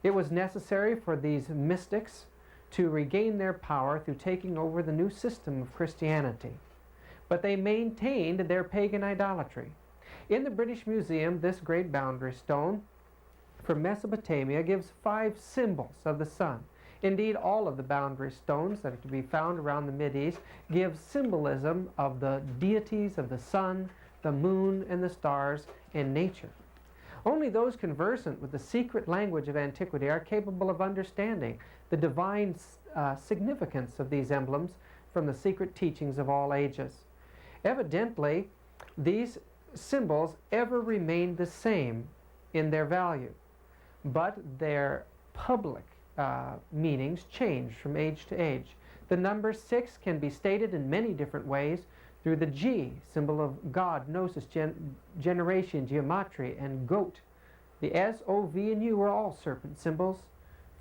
It was necessary for these mystics to regain their power through taking over the new system of Christianity. But they maintained their pagan idolatry. In the British Museum, this great boundary stone from Mesopotamia gives 5 symbols of the sun. Indeed, all of the boundary stones that are to be found around the Mideast give symbolism of the deities of the sun, the moon, and the stars, and nature. Only those conversant with the secret language of antiquity are capable of understanding the divine significance of these emblems from the secret teachings of all ages. Evidently, these symbols ever remained the same in their value, but their public meanings change from age to age. The number 6 can be stated in many different ways through the G, symbol of God, gnosis, generation, geometry, and goat. The S, O, V, and U were all serpent symbols.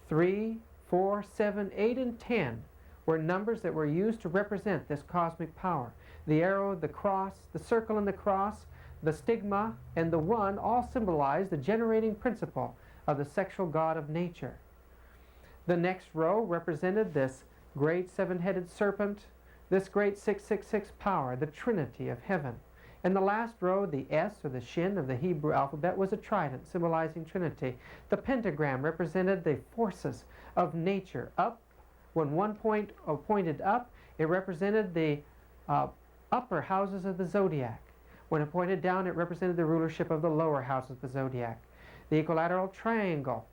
3, 4, 7, 8, and 10 were numbers that were used to represent this cosmic power. The arrow, the cross, the circle and the cross, the stigma, and the 1 all symbolize the generating principle of the sexual god of nature. The next row represented this great 7-headed serpent, this great 666 power, the Trinity of heaven. And the last row, the S, or the shin of the Hebrew alphabet, was a trident symbolizing Trinity. The pentagram represented the forces of nature. Up, when one point pointed up, it represented the upper houses of the zodiac. When it pointed down, it represented the rulership of the lower houses of the zodiac. The equilateral triangle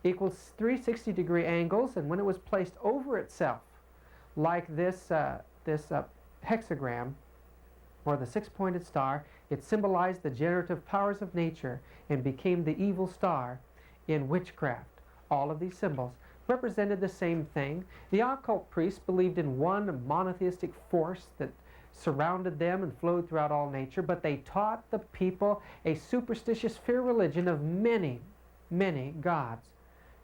equals 360-degree angles, and when it was placed over itself, like this hexagram, or the 6-pointed star, it symbolized the generative powers of nature and became the evil star in witchcraft. All of these symbols represented the same thing. The occult priests believed in one monotheistic force that surrounded them and flowed throughout all nature, but they taught the people a superstitious fear religion of many, many gods.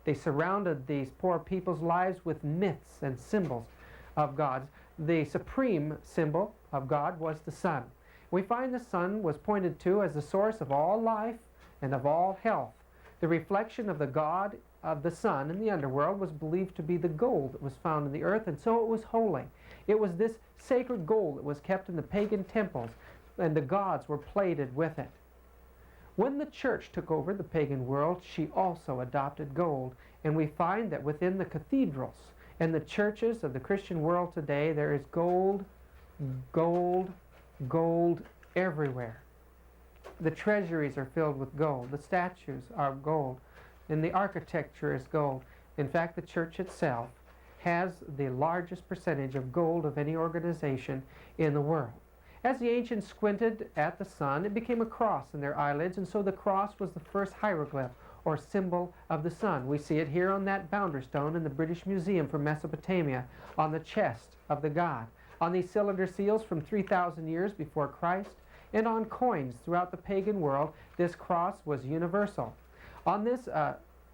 They surrounded these poor people's lives with myths and symbols of gods. The supreme symbol of God was the sun. We find the sun was pointed to as the source of all life and of all health. The reflection of the god of the sun in the underworld was believed to be the gold that was found in the earth, and so it was holy. It was this sacred gold that was kept in the pagan temples, and the gods were plated with it. When the church took over the pagan world, she also adopted gold, and we find that within the cathedrals and the churches of the Christian world today, there is gold, gold, gold everywhere. The treasuries are filled with gold. The statues are gold, and the architecture is gold. In fact, the church itself has the largest percentage of gold of any organization in the world. As the ancients squinted at the sun, it became a cross in their eyelids, and so the cross was the first hieroglyph, or symbol of the sun. We see it here on that boundary stone in the British Museum from Mesopotamia, on the chest of the god, on these cylinder seals from 3,000 years before Christ, and on coins throughout the pagan world. This cross was universal. On this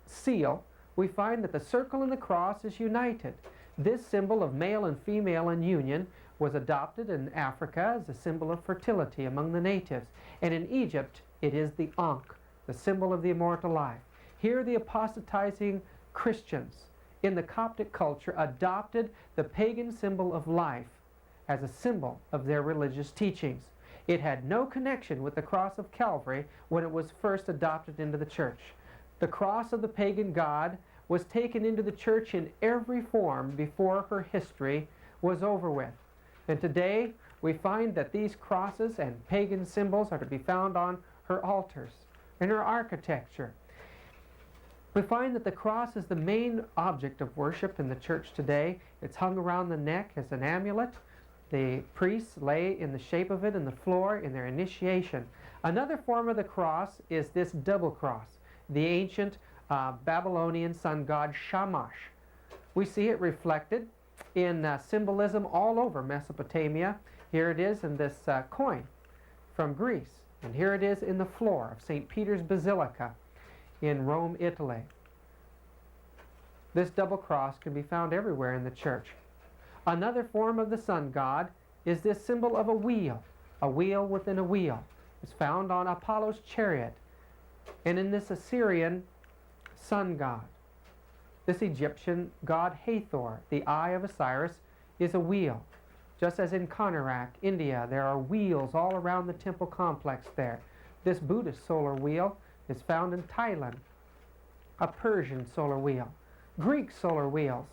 seal, we find that the circle and the cross is united. This symbol of male and female in union was adopted in Africa as a symbol of fertility among the natives. And in Egypt, it is the Ankh, the symbol of the immortal life. Here, the apostatizing Christians in the Coptic culture adopted the pagan symbol of life as a symbol of their religious teachings. It had no connection with the cross of Calvary when it was first adopted into the church. The cross of the pagan god was taken into the church in every form before her history was over with. And today, we find that these crosses and pagan symbols are to be found on her altars, in her architecture. We find that the cross is the main object of worship in the church today. It's hung around the neck as an amulet. The priests lay in the shape of it in the floor in their initiation. Another form of the cross is this double cross, the ancient Babylonian sun god Shamash. We see it reflected in symbolism all over Mesopotamia. Here it is in this coin from Greece, and here it is in the floor of St. Peter's Basilica in Rome, Italy. This double cross can be found everywhere in the church. Another form of the sun god is this symbol of a wheel within a wheel. It's found on Apollo's chariot and in this Assyrian sun god. This Egyptian god Hathor, the eye of Osiris, is a wheel. Just as in Konarak, India, there are wheels all around the temple complex there. This Buddhist solar wheel is found in Thailand, a Persian solar wheel, Greek solar wheels,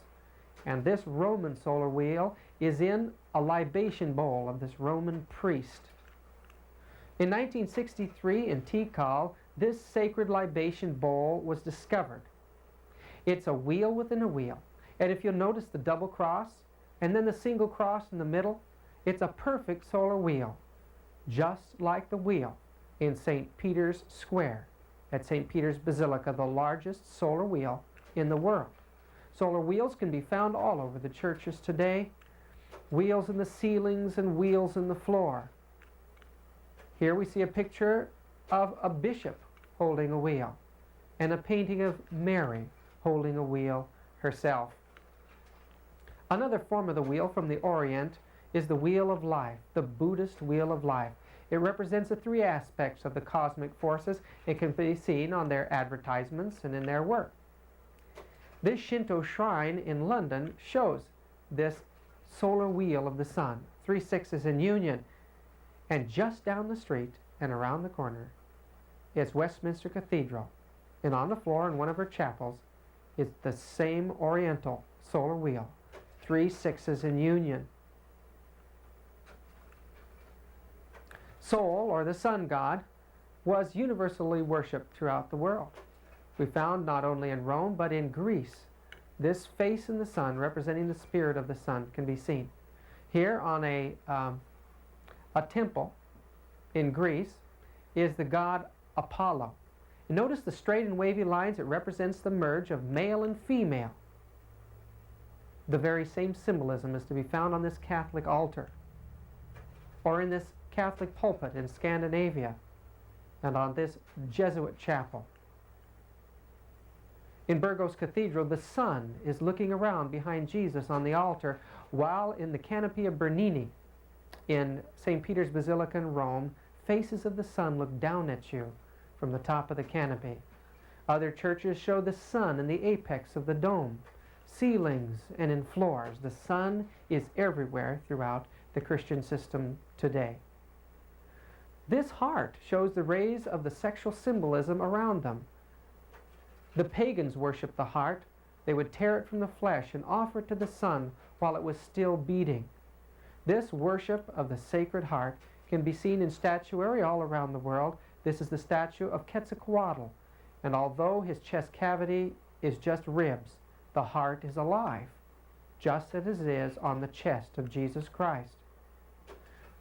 and this Roman solar wheel is in a libation bowl of this Roman priest. In 1963 in Tikal, this sacred libation bowl was discovered. It's a wheel within a wheel. And if you'll notice the double cross and then the single cross in the middle, it's a perfect solar wheel, just like the wheel in St. Peter's Square at St. Peter's Basilica, the largest solar wheel in the world. Solar wheels can be found all over the churches today. Wheels in the ceilings and wheels in the floor. Here we see a picture of a bishop holding a wheel and a painting of Mary holding a wheel herself. Another form of the wheel from the Orient is the wheel of life, the Buddhist wheel of life. It represents the three aspects of the cosmic forces. It can be seen on their advertisements and in their work. This Shinto shrine in London shows this solar wheel of the sun, 3 sixes in union. And just down the street and around the corner is Westminster Cathedral. And on the floor in one of her chapels is the same Oriental solar wheel, 3 sixes in union. Sol, or the sun god, was universally worshipped throughout the world. We found not only in Rome but in Greece. This face in the sun, representing the spirit of the sun, can be seen. Here on a temple in Greece is the god Apollo. And notice the straight and wavy lines. It represents the merge of male and female. The very same symbolism is to be found on this Catholic altar or in this Catholic pulpit in Scandinavia and on this Jesuit chapel. In Burgos Cathedral, the sun is looking around behind Jesus on the altar, while in the canopy of Bernini in St. Peter's Basilica in Rome, faces of the sun look down at you from the top of the canopy. Other churches show the sun in the apex of the dome, ceilings, and in floors. The sun is everywhere throughout the Christian system today. This heart shows the rays of the sexual symbolism around them. The pagans worshiped the heart. They would tear it from the flesh and offer it to the sun while it was still beating. This worship of the Sacred Heart can be seen in statuary all around the world. This is the statue of Quetzalcoatl, and although his chest cavity is just ribs, the heart is alive, just as it is on the chest of Jesus Christ.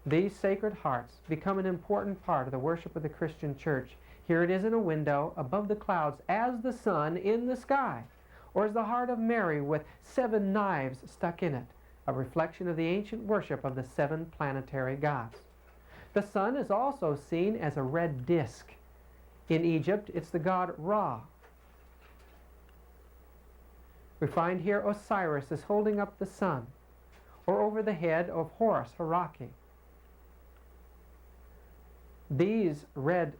These Sacred Hearts become an important part of the worship of the Christian Church Here it is in a window above the clouds as the sun in the sky, or as the heart of Mary with 7 knives stuck in it, a reflection of the ancient worship of the 7 planetary gods. The sun is also seen as a red disk. In Egypt, it's the god Ra. We find here Osiris is holding up the sun, or over the head of Horus, Haraki. These red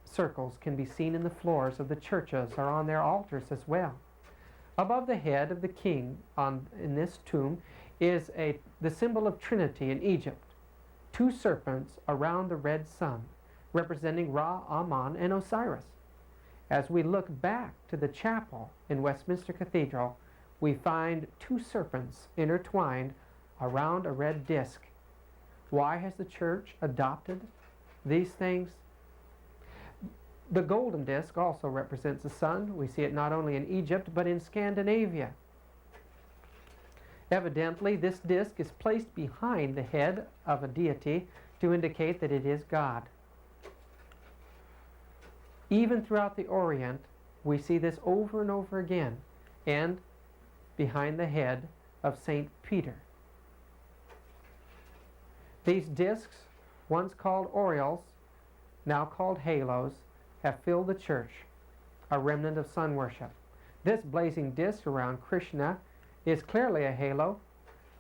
circles can be seen in the floors of the churches or on their altars as well. Above the head of the king in this tomb is the symbol of Trinity in Egypt, 2 serpents around the red sun, representing Ra, Amun, and Osiris. As we look back to the chapel in Westminster Cathedral, we find 2 serpents intertwined around a red disk. Why has the church adopted these things? The golden disc also represents the sun. We see it not only in Egypt, but in Scandinavia. Evidently, this disc is placed behind the head of a deity to indicate that it is God. Even throughout the Orient, we see this over and over again, and behind the head of St. Peter. These discs, once called aureoles, now called halos, have filled the church, a remnant of sun worship. This blazing disc around Krishna is clearly a halo,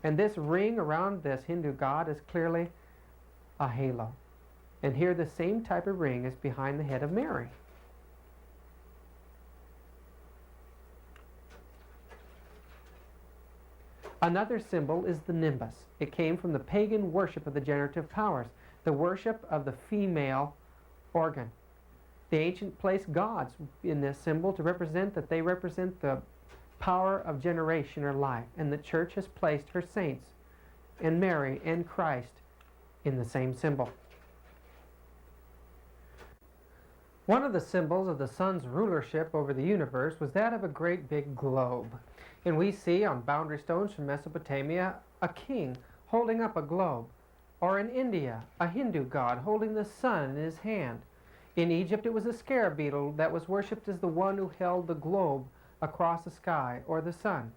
and this ring around this Hindu god is clearly a halo. And here the same type of ring is behind the head of Mary. Another symbol is the nimbus. It came from the pagan worship of the generative powers, the worship of the female organ. The ancient placed gods in this symbol to represent that they represent the power of generation or life, and the church has placed her saints and Mary and Christ in the same symbol. One of the symbols of the sun's rulership over the universe was that of a great big globe. And we see on boundary stones from Mesopotamia a king holding up a globe, or in India a Hindu god holding the sun in his hand. In Egypt it was a scarab beetle that was worshipped as the one who held the globe across the sky, or the sun.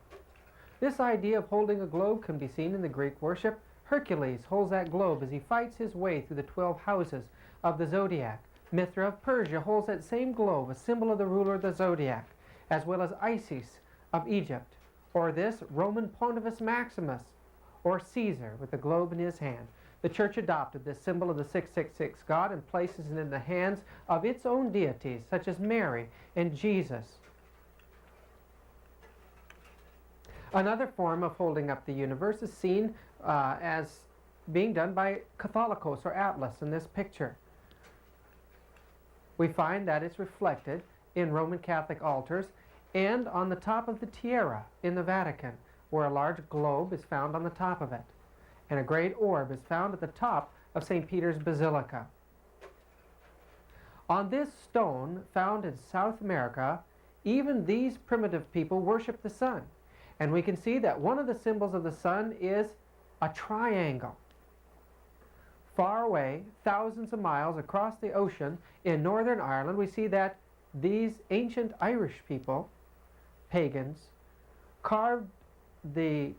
This idea of holding a globe can be seen in the Greek worship. Hercules holds that globe as he fights his way through the 12 houses of the zodiac. Mithra of Persia holds that same globe, a symbol of the ruler of the zodiac, as well as Isis of Egypt, or this Roman Pontifex Maximus, or Caesar with the globe in his hand. The church adopted this symbol of the 666 God and places it in the hands of its own deities, such as Mary and Jesus. Another form of holding up the universe is seen as being done by Catholicos or Atlas in this picture. We find that it's reflected in Roman Catholic altars and on the top of the tiara in the Vatican, where a large globe is found on the top of it, and a great orb is found at the top of St. Peter's Basilica. On this stone found in South America, even these primitive people worship the sun. And we can see that one of the symbols of the sun is a triangle. Far away, thousands of miles across the ocean in Northern Ireland, we see that these ancient Irish people, pagans, carved the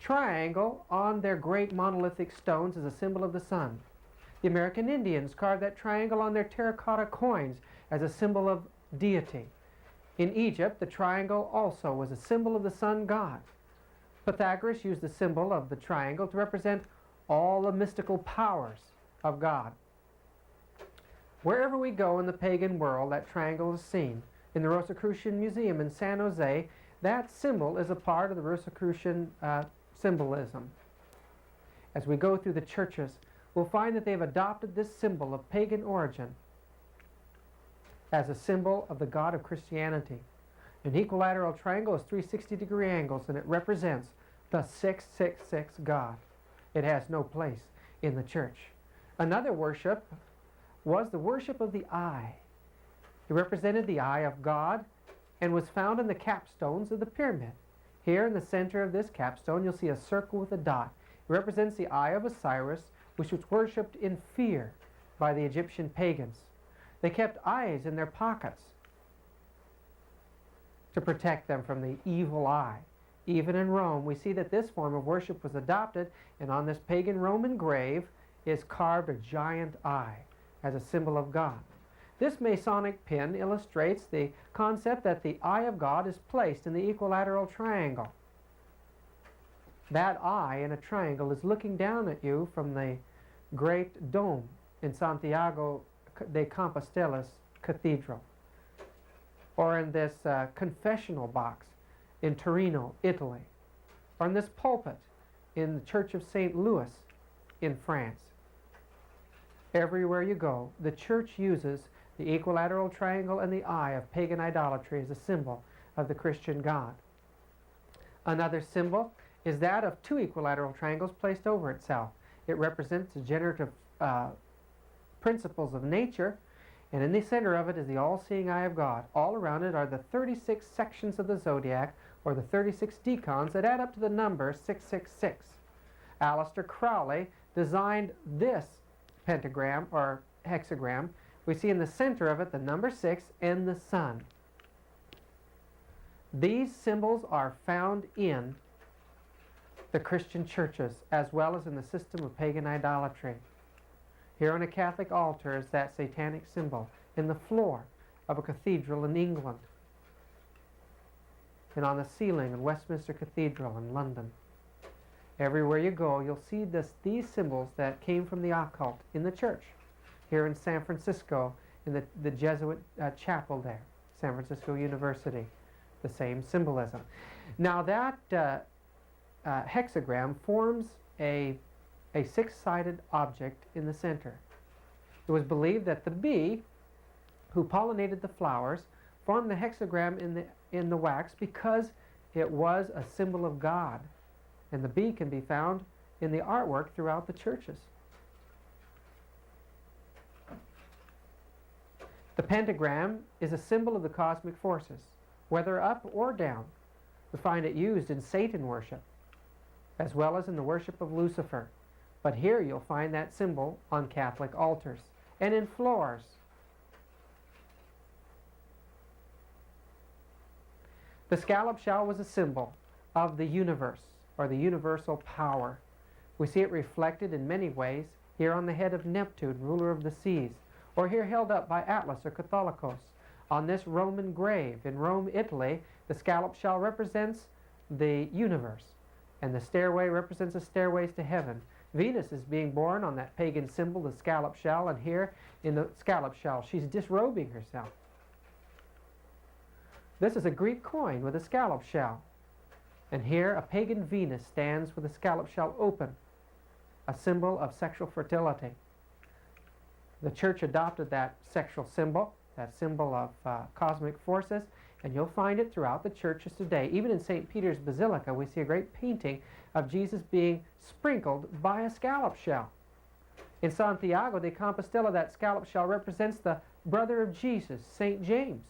triangle on their great monolithic stones as a symbol of the sun. The American Indians carved that triangle on their terracotta coins as a symbol of deity. In Egypt, the triangle also was a symbol of the sun god. Pythagoras used the symbol of the triangle to represent all the mystical powers of God. Wherever we go in the pagan world, that triangle is seen. In the Rosicrucian Museum in San Jose, that symbol is a part of the Rosicrucian symbolism. As we go through the churches, we'll find that they've adopted this symbol of pagan origin as a symbol of the God of Christianity. An equilateral triangle is 360-degree angles, and it represents the 666 God. It has no place in the church. Another worship was the worship of the eye. It represented the eye of God and was found in the capstones of the pyramid. Here in the center of this capstone, you'll see a circle with a dot. It represents the eye of Osiris, which was worshipped in fear by the Egyptian pagans. They kept eyes in their pockets to protect them from the evil eye. Even in Rome, we see that this form of worship was adopted, and on this pagan Roman grave is carved a giant eye as a symbol of God. This Masonic pin illustrates the concept that the eye of God is placed in the equilateral triangle. That eye in a triangle is looking down at you from the great dome in Santiago de Compostella's cathedral, or in this confessional box in Torino, Italy, or in this pulpit in the Church of St. Louis in France. Everywhere you go, the church uses the equilateral triangle and the eye of pagan idolatry as a symbol of the Christian God. Another symbol is that of two equilateral triangles placed over itself. It represents the generative principles of nature, and in the center of it is the all-seeing eye of God. All around it are the 36 sections of the zodiac, or the 36 decans that add up to the number 666. Aleister Crowley designed this pentagram or hexagram. We see in the center of it the number 6 and the sun. These symbols are found in the Christian churches as well as in the system of pagan idolatry. Here on a Catholic altar is that satanic symbol in the floor of a cathedral in England, and on the ceiling in Westminster Cathedral in London. Everywhere you go, you'll see these symbols that came from the occult in the church. Here in San Francisco, in the Jesuit chapel there, San Francisco University, the same symbolism. Now that hexagram forms a six-sided object in the center. It was believed that the bee who pollinated the flowers formed the hexagram in the wax because it was a symbol of God, and the bee can be found in the artwork throughout the churches. The pentagram is a symbol of the cosmic forces, whether up or down. We find it used in Satan worship, as well as in the worship of Lucifer. But here you'll find that symbol on Catholic altars and in floors. The scallop shell was a symbol of the universe, or the universal power. We see it reflected in many ways here on the head of Neptune, ruler of the seas, or here held up by Atlas or Catholicos. On this Roman grave in Rome, Italy, the scallop shell represents the universe, and the stairway represents the stairways to heaven. Venus is being born on that pagan symbol, the scallop shell, and here in the scallop shell, she's disrobing herself. This is a Greek coin with a scallop shell. And here a pagan Venus stands with a scallop shell open, a symbol of sexual fertility. The church adopted that sexual symbol, that symbol of cosmic forces, and you'll find it throughout the churches today. Even in St. Peter's Basilica, we see a great painting of Jesus being sprinkled by a scallop shell. In Santiago de Compostela, that scallop shell represents the brother of Jesus, St. James.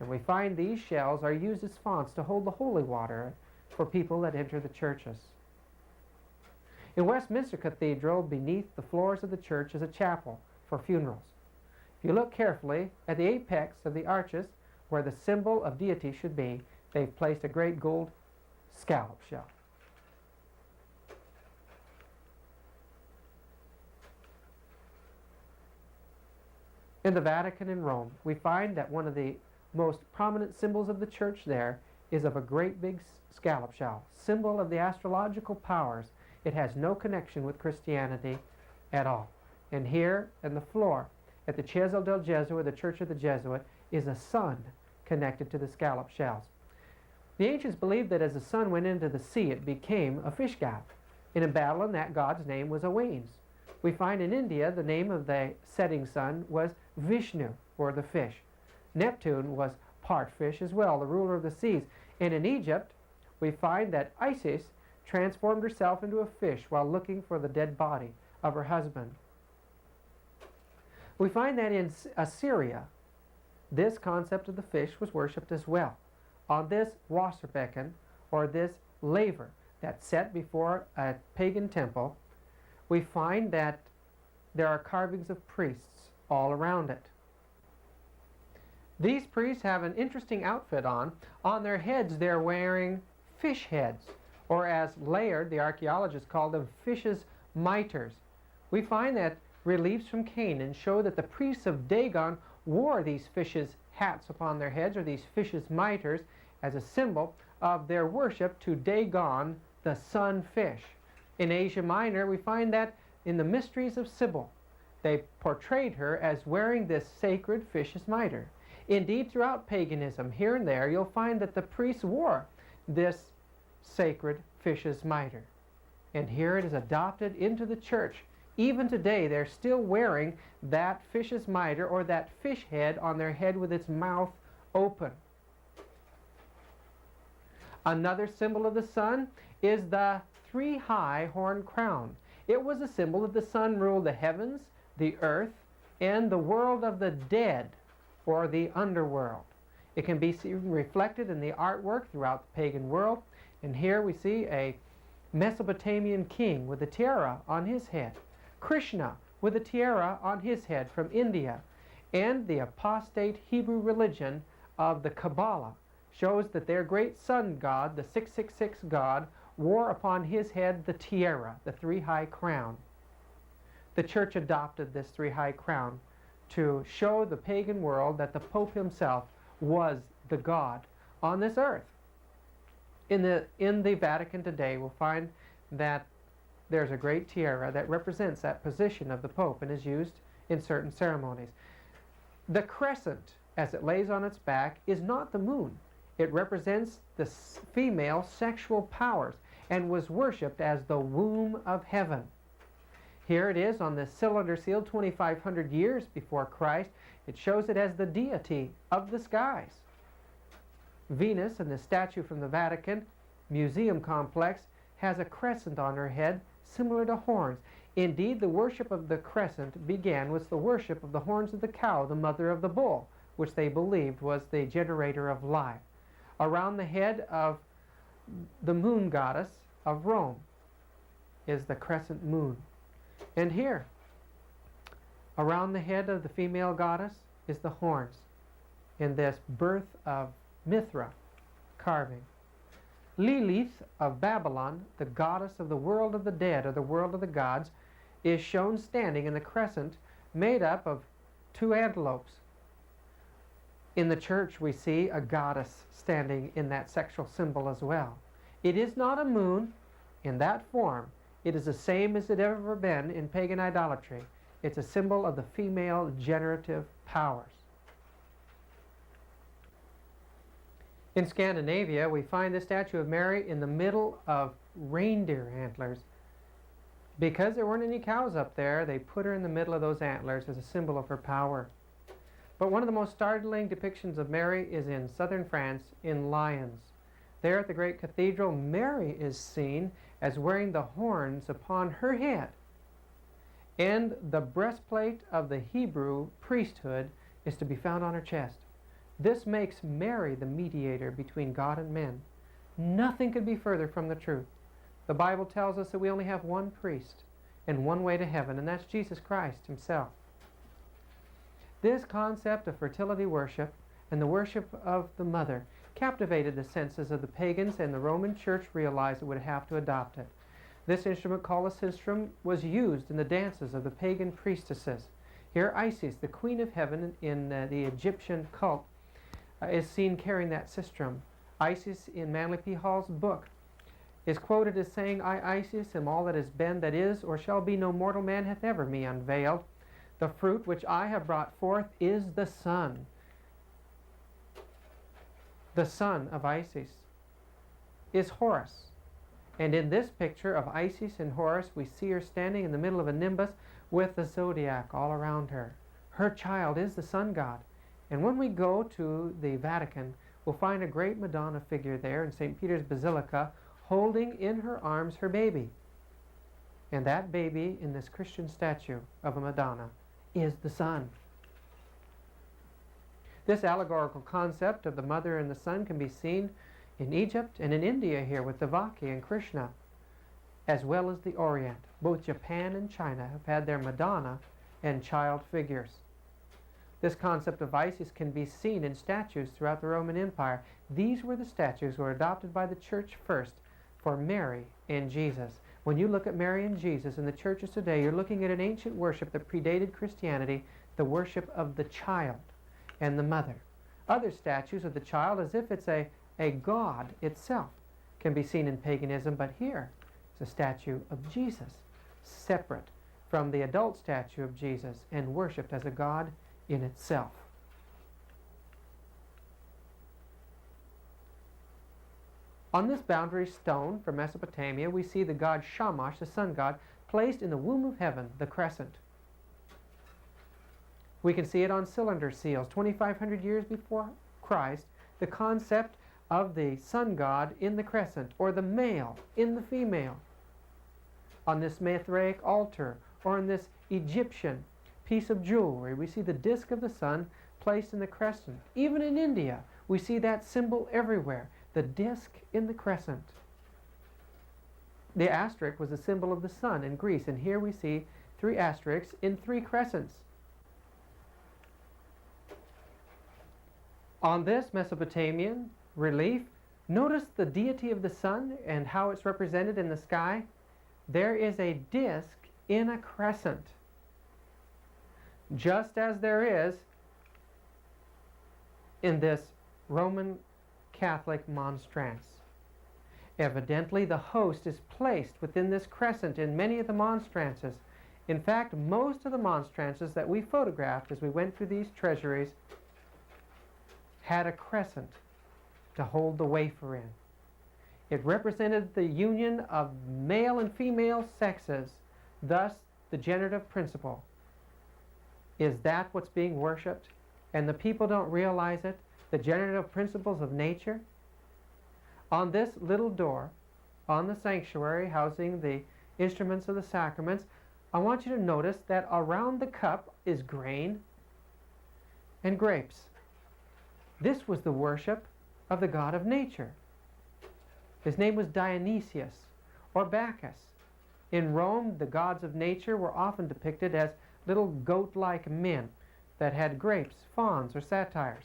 And we find these shells are used as fonts to hold the holy water for people that enter the churches. In Westminster Cathedral, beneath the floors of the church is a chapel for funerals. If you look carefully at the apex of the arches, where the symbol of deity should be, they've placed a great gold scallop shell. In the Vatican in Rome, we find that one of the most prominent symbols of the church there is of a great big scallop shell, symbol of the astrological powers. It has no connection with Christianity at all. And here in the floor at the Chiesa del Gesù, the Church of the Jesuit, is a sun connected to the scallop shells. The ancients believed that as the sun went into the sea, it became a fish god. And in Babylon, that god's name was Owains. We find in India the name of the setting sun was Vishnu, or the fish. Neptune was part fish as well, the ruler of the seas. And in Egypt, we find that Isis transformed herself into a fish while looking for the dead body of her husband. We find that in Assyria, this concept of the fish was worshipped as well. On this Wasserbecken, or this laver that's set before a pagan temple, we find that there are carvings of priests all around it. These priests have an interesting outfit on. On their heads they're wearing fish heads, or as Layard, the archaeologist, called them, fish's mitres. We find that reliefs from Canaan show that the priests of Dagon wore these fish's hats upon their heads, or these fish's mitres, as a symbol of their worship to Dagon, the sun fish. In Asia Minor, we find that in the Mysteries of Cybele, they portrayed her as wearing this sacred fish's mitre. Indeed, throughout paganism, here and there, you'll find that the priests wore this sacred fish's mitre. And here it is adopted into the church. Even today, they're still wearing that fish's mitre, or that fish head on their head with its mouth open. Another symbol of the sun is the three-high horn crown. It was a symbol that the sun ruled the heavens, the earth, and the world of the dead, or the underworld. It can be seen reflected in the artwork throughout the pagan world. And here we see a Mesopotamian king with a tiara on his head, Krishna with a tiara on his head from India, and the apostate Hebrew religion of the Kabbalah shows that their great sun god, the 666 god, wore upon his head the tiara, the three-high crown. The church adopted this three-high crown to show the pagan world that the Pope himself was the God on this earth. In the Vatican today, we'll find that there's a great tiara that represents that position of the Pope and is used in certain ceremonies. The crescent, as it lays on its back, is not the moon. It represents the female sexual powers and was worshipped as the womb of heaven. Here it is on the cylinder seal 2,500 years before Christ. It shows it as the deity of the skies. Venus, in the statue from the Vatican Museum complex, has a crescent on her head similar to horns. Indeed, the worship of the crescent began with the worship of the horns of the cow, the mother of the bull, which they believed was the generator of life. Around the head of the moon goddess of Rome is the crescent moon. And here, around the head of the female goddess is the horns in this birth of Mithra carving. Lilith of Babylon, the goddess of the world of the dead, or the world of the gods, is shown standing in the crescent made up of two antelopes. In the church we see a goddess standing in that sexual symbol as well. It is not a moon in that form. It is the same as it ever been in pagan idolatry. It's a symbol of the female generative powers. In Scandinavia, we find the statue of Mary in the middle of reindeer antlers. Because there weren't any cows up there, they put her in the middle of those antlers as a symbol of her power. But one of the most startling depictions of Mary is in southern France in Lyons. There at the great cathedral, Mary is seen as wearing the horns upon her head. And the breastplate of the Hebrew priesthood is to be found on her chest. This makes Mary the mediator between God and men. Nothing could be further from the truth. The Bible tells us that we only have one priest and one way to heaven, and that's Jesus Christ himself. This concept of fertility worship and the worship of the mother captivated the senses of the pagans, and the Roman Church realized it would have to adopt it. This instrument, called a sistrum, was used in the dances of the pagan priestesses. Here Isis, the queen of heaven in the Egyptian cult, is seen carrying that sistrum. Isis, in Manly P. Hall's book, is quoted as saying, "I, Isis, am all that has been, that is, or shall be, no mortal man hath ever me unveiled. The fruit which I have brought forth is the son." The son of Isis is Horus. And in this picture of Isis and Horus, we see her standing in the middle of a nimbus with the zodiac all around her. Her child is the sun god. And when we go to the Vatican, we'll find a great Madonna figure there in St. Peter's Basilica, holding in her arms her baby. And that baby in this Christian statue of a Madonna is the sun. This allegorical concept of the mother and the son can be seen in Egypt and in India here with Devaki and Krishna, as well as the Orient. Both Japan and China have had their Madonna and child figures. This concept of Isis can be seen in statues throughout the Roman Empire. These were the statues that were adopted by the church first for Mary and Jesus. When you look at Mary and Jesus in the churches today, you're looking at an ancient worship that predated Christianity, the worship of the child and the mother. Other statues of the child, as if it's a god itself, can be seen in paganism, but here is a statue of Jesus, separate from the adult statue of Jesus and worshipped as a god in itself. On this boundary stone from Mesopotamia, we see the god Shamash, the sun god, placed in the womb of heaven, the crescent. We can see it on cylinder seals. 2,500 years before Christ, the concept of the sun god in the crescent, or the male in the female. On this Mithraic altar, or in this Egyptian piece of jewelry, we see the disk of the sun placed in the crescent. Even in India, we see that symbol everywhere, the disk in the crescent. The asterisk was a symbol of the sun in Greece, and here we see 3 asterisks in 3 crescents. On this Mesopotamian relief, notice the deity of the sun and how it's represented in the sky. There is a disk in a crescent, just as there is in this Roman Catholic monstrance. Evidently, the host is placed within this crescent in many of the monstrances. In fact, most of the monstrances that we photographed as we went through these treasuries had a crescent to hold the wafer in. It represented the union of male and female sexes, thus the generative principle. Is that what's being worshipped? And the people don't realize it? The generative principles of nature? On this little door, on the sanctuary housing the instruments of the sacraments, I want you to notice that around the cup is grain and grapes. This was the worship of the god of nature. His name was Dionysius or Bacchus. In Rome, the gods of nature were often depicted as little goat-like men that had grapes, fawns, or satyrs.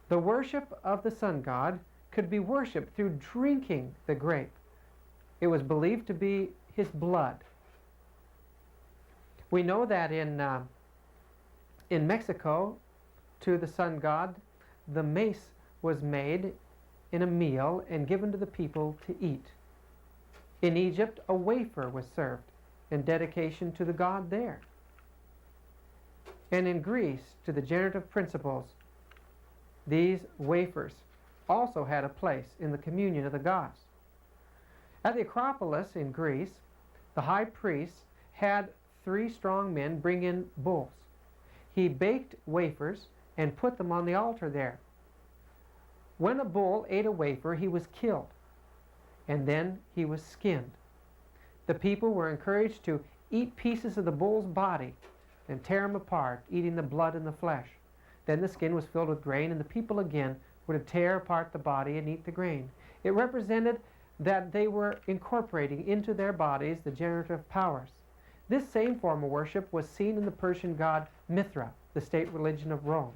The worship of the sun god could be worshipped through drinking the grape. It was believed to be his blood. We know that in Mexico, to the sun god, the mace was made in a meal and given to the people to eat. In Egypt, a wafer was served in dedication to the god there. And in Greece, to the generative principles, these wafers also had a place in the communion of the gods. At the Acropolis in Greece, the high priest had 3 strong men bring in bulls. He baked wafers and put them on the altar there. When a bull ate a wafer, he was killed, and then he was skinned. The people were encouraged to eat pieces of the bull's body and tear them apart, eating the blood and the flesh. Then the skin was filled with grain, and the people again were to tear apart the body and eat the grain. It represented that they were incorporating into their bodies the generative powers. This same form of worship was seen in the Persian god Mithra, the state religion of Rome.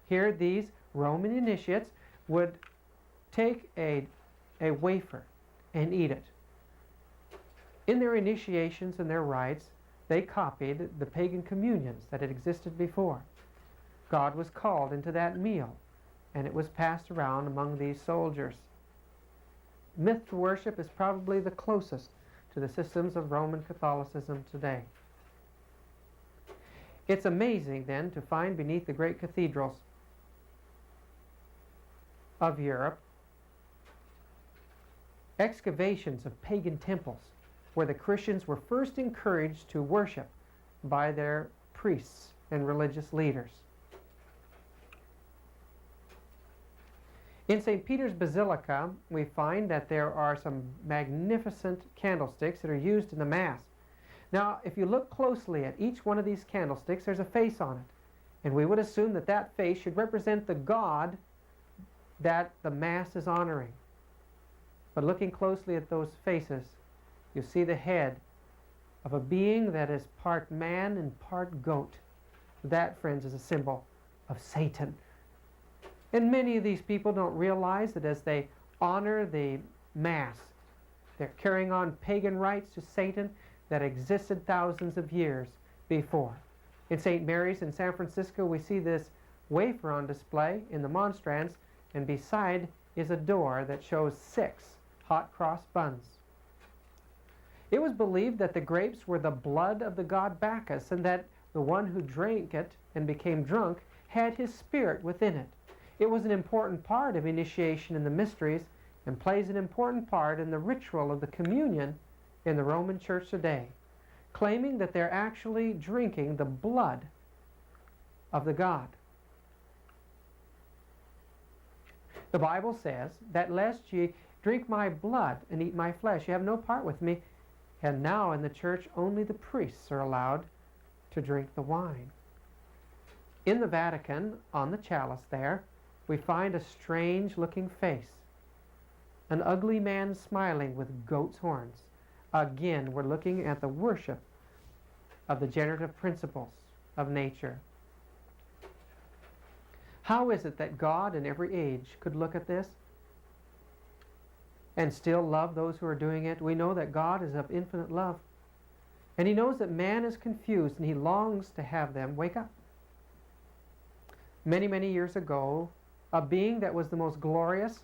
Here, these Roman initiates would take a wafer and eat it. In their initiations and their rites, they copied the pagan communions that had existed before. God was called into that meal, and it was passed around among these soldiers. Myth worship is probably the closest to the systems of Roman Catholicism today. It's amazing, then, to find beneath the great cathedrals of Europe excavations of pagan temples where the Christians were first encouraged to worship by their priests and religious leaders. In St. Peter's Basilica, we find that there are some magnificent candlesticks that are used in the Mass. Now, if you look closely at each one of these candlesticks, there's a face on it. And we would assume that that face should represent the God that the Mass is honoring. But looking closely at those faces, you see the head of a being that is part man and part goat, That, friends, is a symbol of Satan. And many of these people don't realize that as they honor the Mass, they're carrying on pagan rites to Satan that existed thousands of years before. In St. Mary's in San Francisco, we see this wafer on display in the monstrance, and beside is a door that shows 6 hot cross buns. It was believed that the grapes were the blood of the god Bacchus, and that the one who drank it and became drunk had his spirit within it. It was an important part of initiation in the mysteries and plays an important part in the ritual of the communion in the Roman Church today, claiming that they're actually drinking the blood of the god. The Bible says that lest ye drink my blood and eat my flesh, you have no part with me. And now in the church only the priests are allowed to drink the wine. In the Vatican, on the chalice there, we find a strange looking face. An ugly man smiling with goat's horns. Again, we're looking at the worship of the generative principles of nature. How is it that God in every age could look at this and still love those who are doing it? We know that God is of infinite love. And he knows that man is confused, and he longs to have them wake up. Many, many years ago, a being that was the most glorious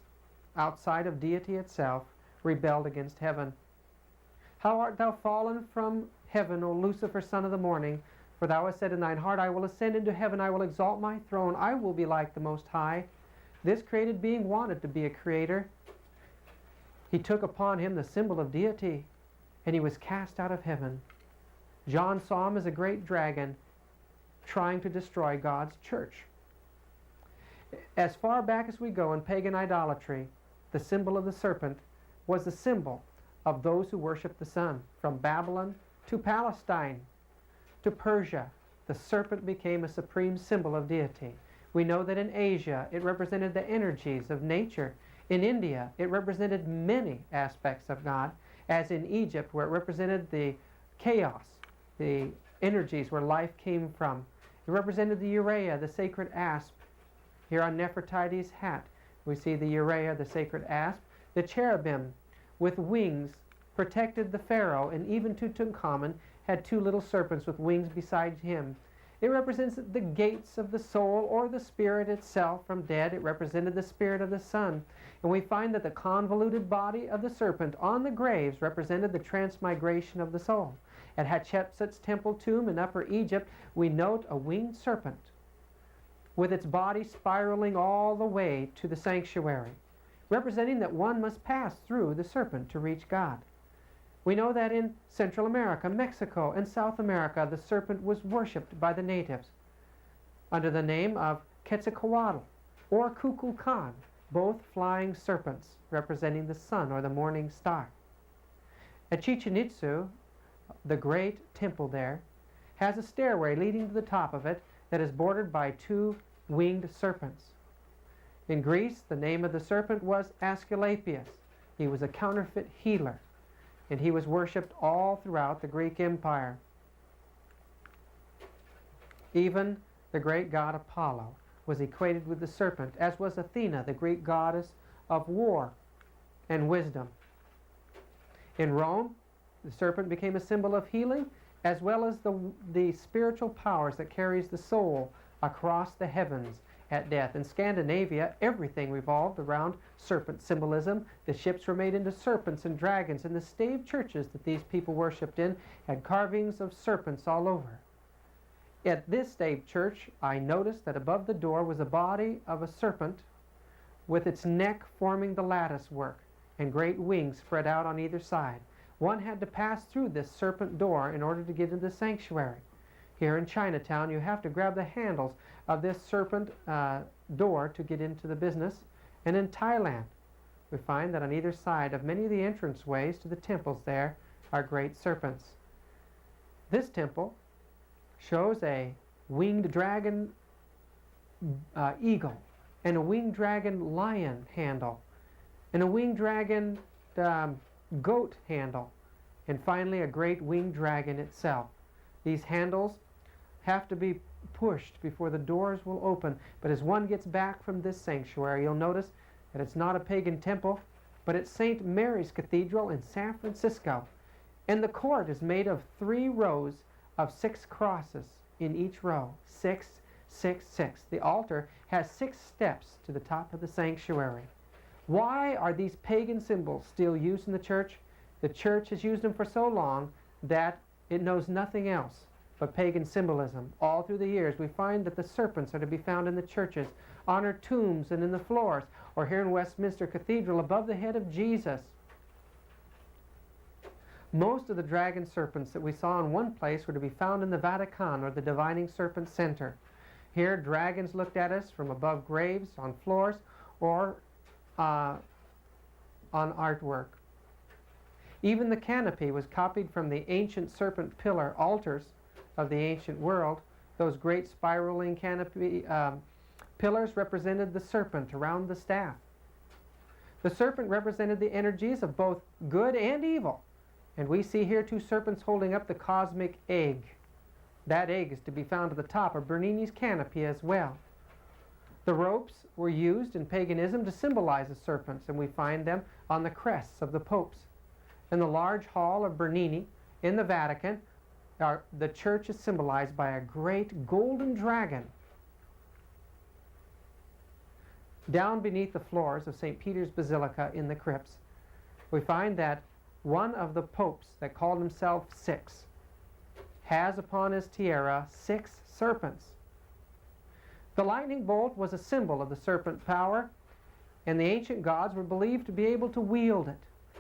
outside of deity itself rebelled against heaven. How art thou fallen from heaven, O Lucifer, son of the morning? For thou hast said in thine heart, I will ascend into heaven, I will exalt my throne, I will be like the Most High. This created being wanted to be a creator. He took upon him the symbol of deity, and he was cast out of heaven. John saw him as a great dragon trying to destroy God's church. As far back as we go in pagan idolatry, the symbol of the serpent was the symbol of those who worshiped the sun. From Babylon to Palestine to Persia, the serpent became a supreme symbol of deity. We know that in Asia it represented the energies of nature. In India it represented many aspects of God, as in Egypt where it represented the chaos, the energies where life came from. It represented the urea, the sacred asp. Here on Nefertiti's hat we see the urea, the sacred asp. The cherubim with wings protected the pharaoh, and even Tutankhamun had 2 little serpents with wings beside him. It represents the gates of the soul, or the spirit itself from dead. It represented the spirit of the sun. And we find that the convoluted body of the serpent on the graves represented the transmigration of the soul. At Hatshepsut's temple tomb in Upper Egypt, we note a winged serpent with its body spiraling all the way to the sanctuary, representing that one must pass through the serpent to reach God. We know that in Central America, Mexico, and South America, the serpent was worshipped by the natives under the name of Quetzalcoatl or Kukulkan, both flying serpents representing the sun or the morning star. At Chichen Itza, the great temple there, has a stairway leading to the top of it that is bordered by 2 winged serpents. In Greece, the name of the serpent was Asclepius. He was a counterfeit healer, and he was worshipped all throughout the Greek Empire. Even the great god Apollo was equated with the serpent, as was Athena, the Greek goddess of war and wisdom. In Rome, the serpent became a symbol of healing, as well as the spiritual powers that carries the soul across the heavens at death. In Scandinavia, everything revolved around serpent symbolism. The ships were made into serpents and dragons, and the stave churches that these people worshipped in had carvings of serpents all over. At this stave church, I noticed that above the door was a body of a serpent with its neck forming the lattice work and great wings spread out on either side. One had to pass through this serpent door in order to get into the sanctuary. Here in Chinatown, you have to grab the handles of this serpent door to get into the business. And in Thailand, we find that on either side of many of the entranceways to the temples there are great serpents. This temple shows a winged dragon eagle, and a winged dragon lion handle, and a winged dragon goat handle, and finally a great winged dragon itself. These handles have to be pushed before the doors will open. But as one gets back from this sanctuary, you'll notice that it's not a pagan temple, but it's St. Mary's Cathedral in San Francisco. And the court is made of 3 rows of 6 crosses in each row. 6, 6, 6. The altar has 6 steps to the top of the sanctuary. Why are these pagan symbols still used in the church? The church has used them for so long that it knows nothing else but pagan symbolism. All through the years, we find that the serpents are to be found in the churches, on our tombs and in the floors, or here in Westminster Cathedral above the head of Jesus. Most of the dragon serpents that we saw in one place were to be found in the Vatican, or the Divining Serpent Center. Here, dragons looked at us from above graves, on floors, or on artwork. Even the canopy was copied from the ancient serpent pillar altars of the ancient world. Those great spiraling canopy pillars represented the serpent around the staff. The serpent represented the energies of both good and evil. And we see here 2 serpents holding up the cosmic egg. That egg is to be found at the top of Bernini's canopy as well. The ropes were used in paganism to symbolize the serpents, and we find them on the crests of the popes. In the large hall of Bernini in the Vatican, the church is symbolized by a great golden dragon. Down beneath the floors of St. Peter's Basilica in the crypts, we find that one of the popes that called himself Six has upon his tiara 6 serpents. The lightning bolt was a symbol of the serpent power, and the ancient gods were believed to be able to wield it.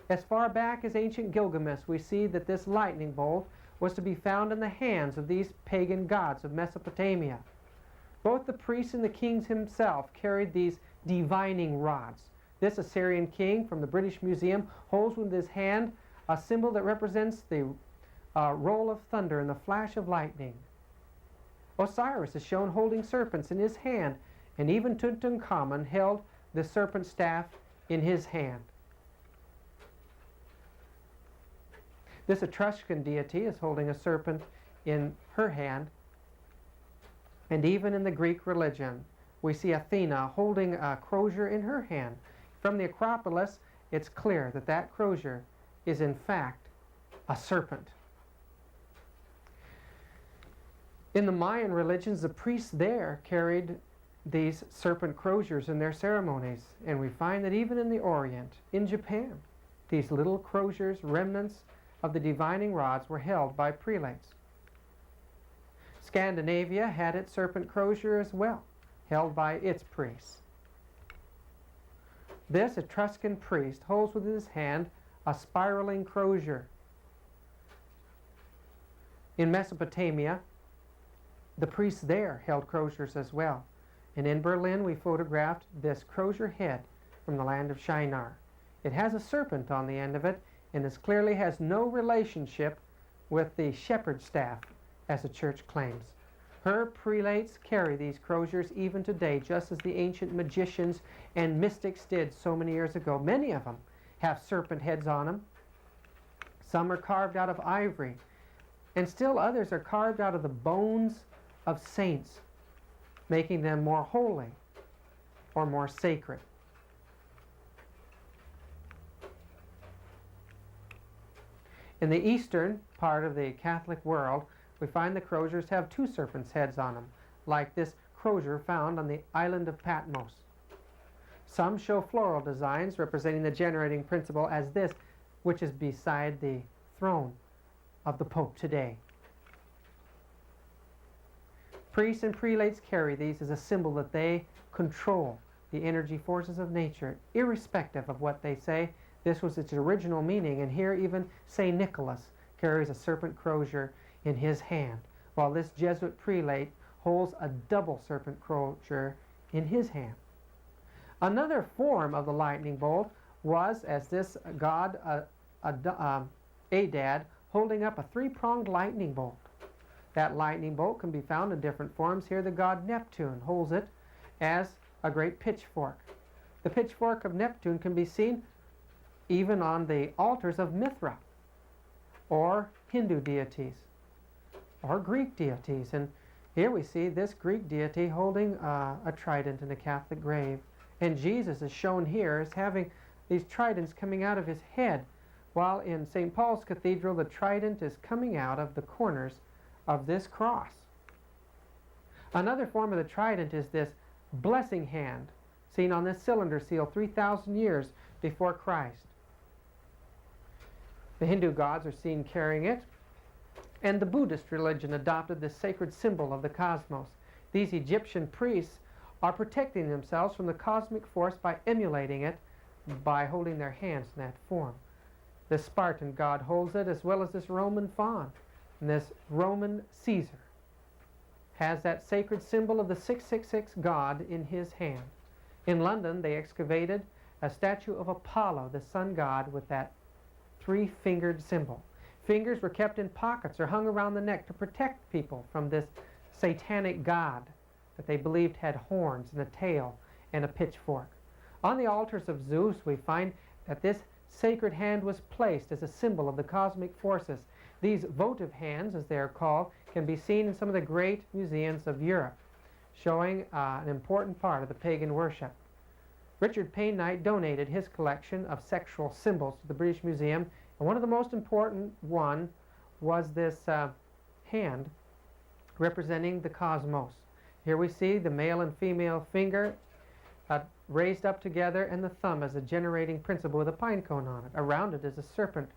As far back as ancient Gilgamesh, we see that this lightning bolt was to be found in the hands of these pagan gods of Mesopotamia. Both the priests and the kings himself carried these divining rods. This Assyrian king from the British Museum holds with his hand a symbol that represents the roll of thunder and the flash of lightning. Osiris is shown holding serpents in his hand, and even Tutankhamun held the serpent staff in his hand. This Etruscan deity is holding a serpent in her hand, and even in the Greek religion, we see Athena holding a crozier in her hand. From the Acropolis, it's clear that that crozier is in fact a serpent. In the Mayan religions, the priests there carried these serpent croziers in their ceremonies, and we find that even in the Orient, in Japan, these little croziers, remnants of the divining rods, were held by prelates. Scandinavia had its serpent crozier as well, held by its priests. This Etruscan priest holds with his hand a spiraling crozier. In Mesopotamia, the priests there held croziers as well. And in Berlin, we photographed this crozier head from the land of Shinar. It has a serpent on the end of it, and this clearly has no relationship with the shepherd's staff, as the church claims. Her prelates carry these croziers even today, just as the ancient magicians and mystics did so many years ago. Many of them have serpent heads on them. Some are carved out of ivory, and still others are carved out of the bones of saints, making them more holy or more sacred. In the eastern part of the Catholic world, we find the croziers have 2 serpents' heads on them, like this crozier found on the island of Patmos. Some show floral designs representing the generating principle, as this, which is beside the throne of the Pope today. Priests and prelates carry these as a symbol that they control the energy forces of nature, irrespective of what they say. This was its original meaning, and here even St. Nicholas carries a serpent crozier in his hand, while this Jesuit prelate holds a double serpent crozier in his hand. Another form of the lightning bolt was as this god Adad holding up a 3-pronged lightning bolt. That lightning bolt can be found in different forms. Here the god Neptune holds it as a great pitchfork. The pitchfork of Neptune can be seen even on the altars of Mithra, or Hindu deities, or Greek deities. And Here we see this Greek deity holding a trident in a Catholic grave. And Jesus is shown here as having these tridents coming out of his head, while in St. Paul's Cathedral the trident is coming out of the corners of this cross. Another form of the trident is this blessing hand, seen on this cylinder seal 3,000 years before Christ. The Hindu gods are seen carrying it, and the Buddhist religion adopted this sacred symbol of the cosmos. These Egyptian priests are protecting themselves from the cosmic force by emulating it by holding their hands in that form. The Spartan god holds it, as well as this Roman faun. And this Roman Caesar has that sacred symbol of the 666 god in his hand. In London, they excavated a statue of Apollo, the sun god, with that three-fingered symbol. Fingers were kept in pockets or hung around the neck to protect people from this satanic god that they believed had horns and a tail and a pitchfork. On the altars of Zeus, we find that this sacred hand was placed as a symbol of the cosmic forces. These votive hands, as they are called, can be seen in some of the great museums of Europe, showing an important part of the pagan worship. Richard Payne Knight donated his collection of sexual symbols to the British Museum, and one of the most important one was this hand representing the cosmos. Here we see the male and female finger raised up together, and the thumb as a generating principle with a pine cone on it. Around it is a serpent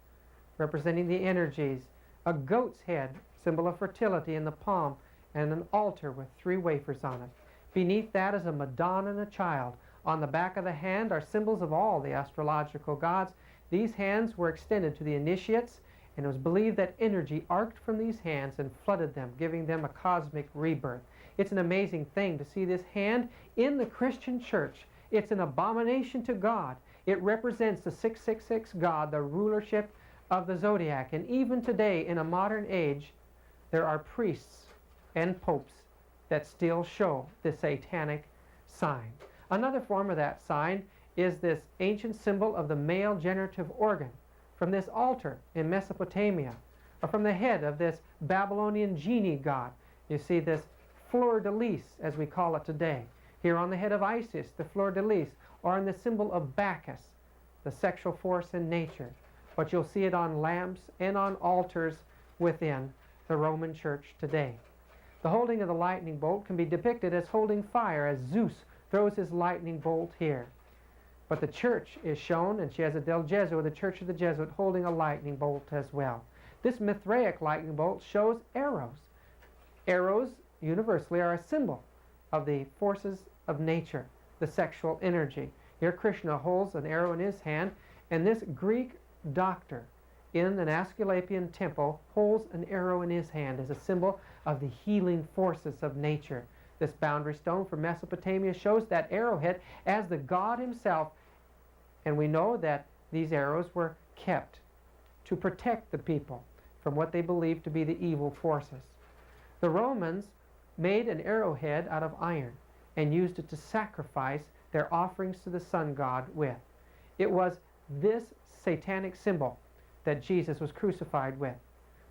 representing the energies, a goat's head, symbol of fertility, in the palm, and an altar with 3 wafers on it. Beneath that is a Madonna and a child. On the back of the hand are symbols of all the astrological gods. These hands were extended to the initiates, and it was believed that energy arced from these hands and flooded them, giving them a cosmic rebirth. It's an amazing thing to see this hand in the Christian church. It's an abomination to God. It represents the 666 God, the rulership of the zodiac. And even today, in a modern age, there are priests and popes that still show the satanic sign. Another form of that sign is this ancient symbol of the male generative organ from this altar in Mesopotamia, or from the head of this Babylonian genie god. You see this fleur-de-lis, as we call it today. Here on the head of Isis, the fleur-de-lis, or in the symbol of Bacchus, the sexual force in nature. But you'll see it on lamps and on altars within the Roman Church today. The holding of the lightning bolt can be depicted as holding fire, as Zeus throws his lightning bolt here. But the church is shown, and Chiesa del Gesù, the Church of the Jesuit, holding a lightning bolt as well. This Mithraic lightning bolt shows arrows. Arrows, universally, are a symbol of the forces of nature, the sexual energy. Here Krishna holds an arrow in his hand, and this Greek doctor in an Asclepian temple holds an arrow in his hand as a symbol of the healing forces of nature. This boundary stone from Mesopotamia shows that arrowhead as the god himself, and we know that these arrows were kept to protect the people from what they believed to be the evil forces. The Romans made an arrowhead out of iron and used it to sacrifice their offerings to the sun god with. It was this satanic symbol that Jesus was crucified with.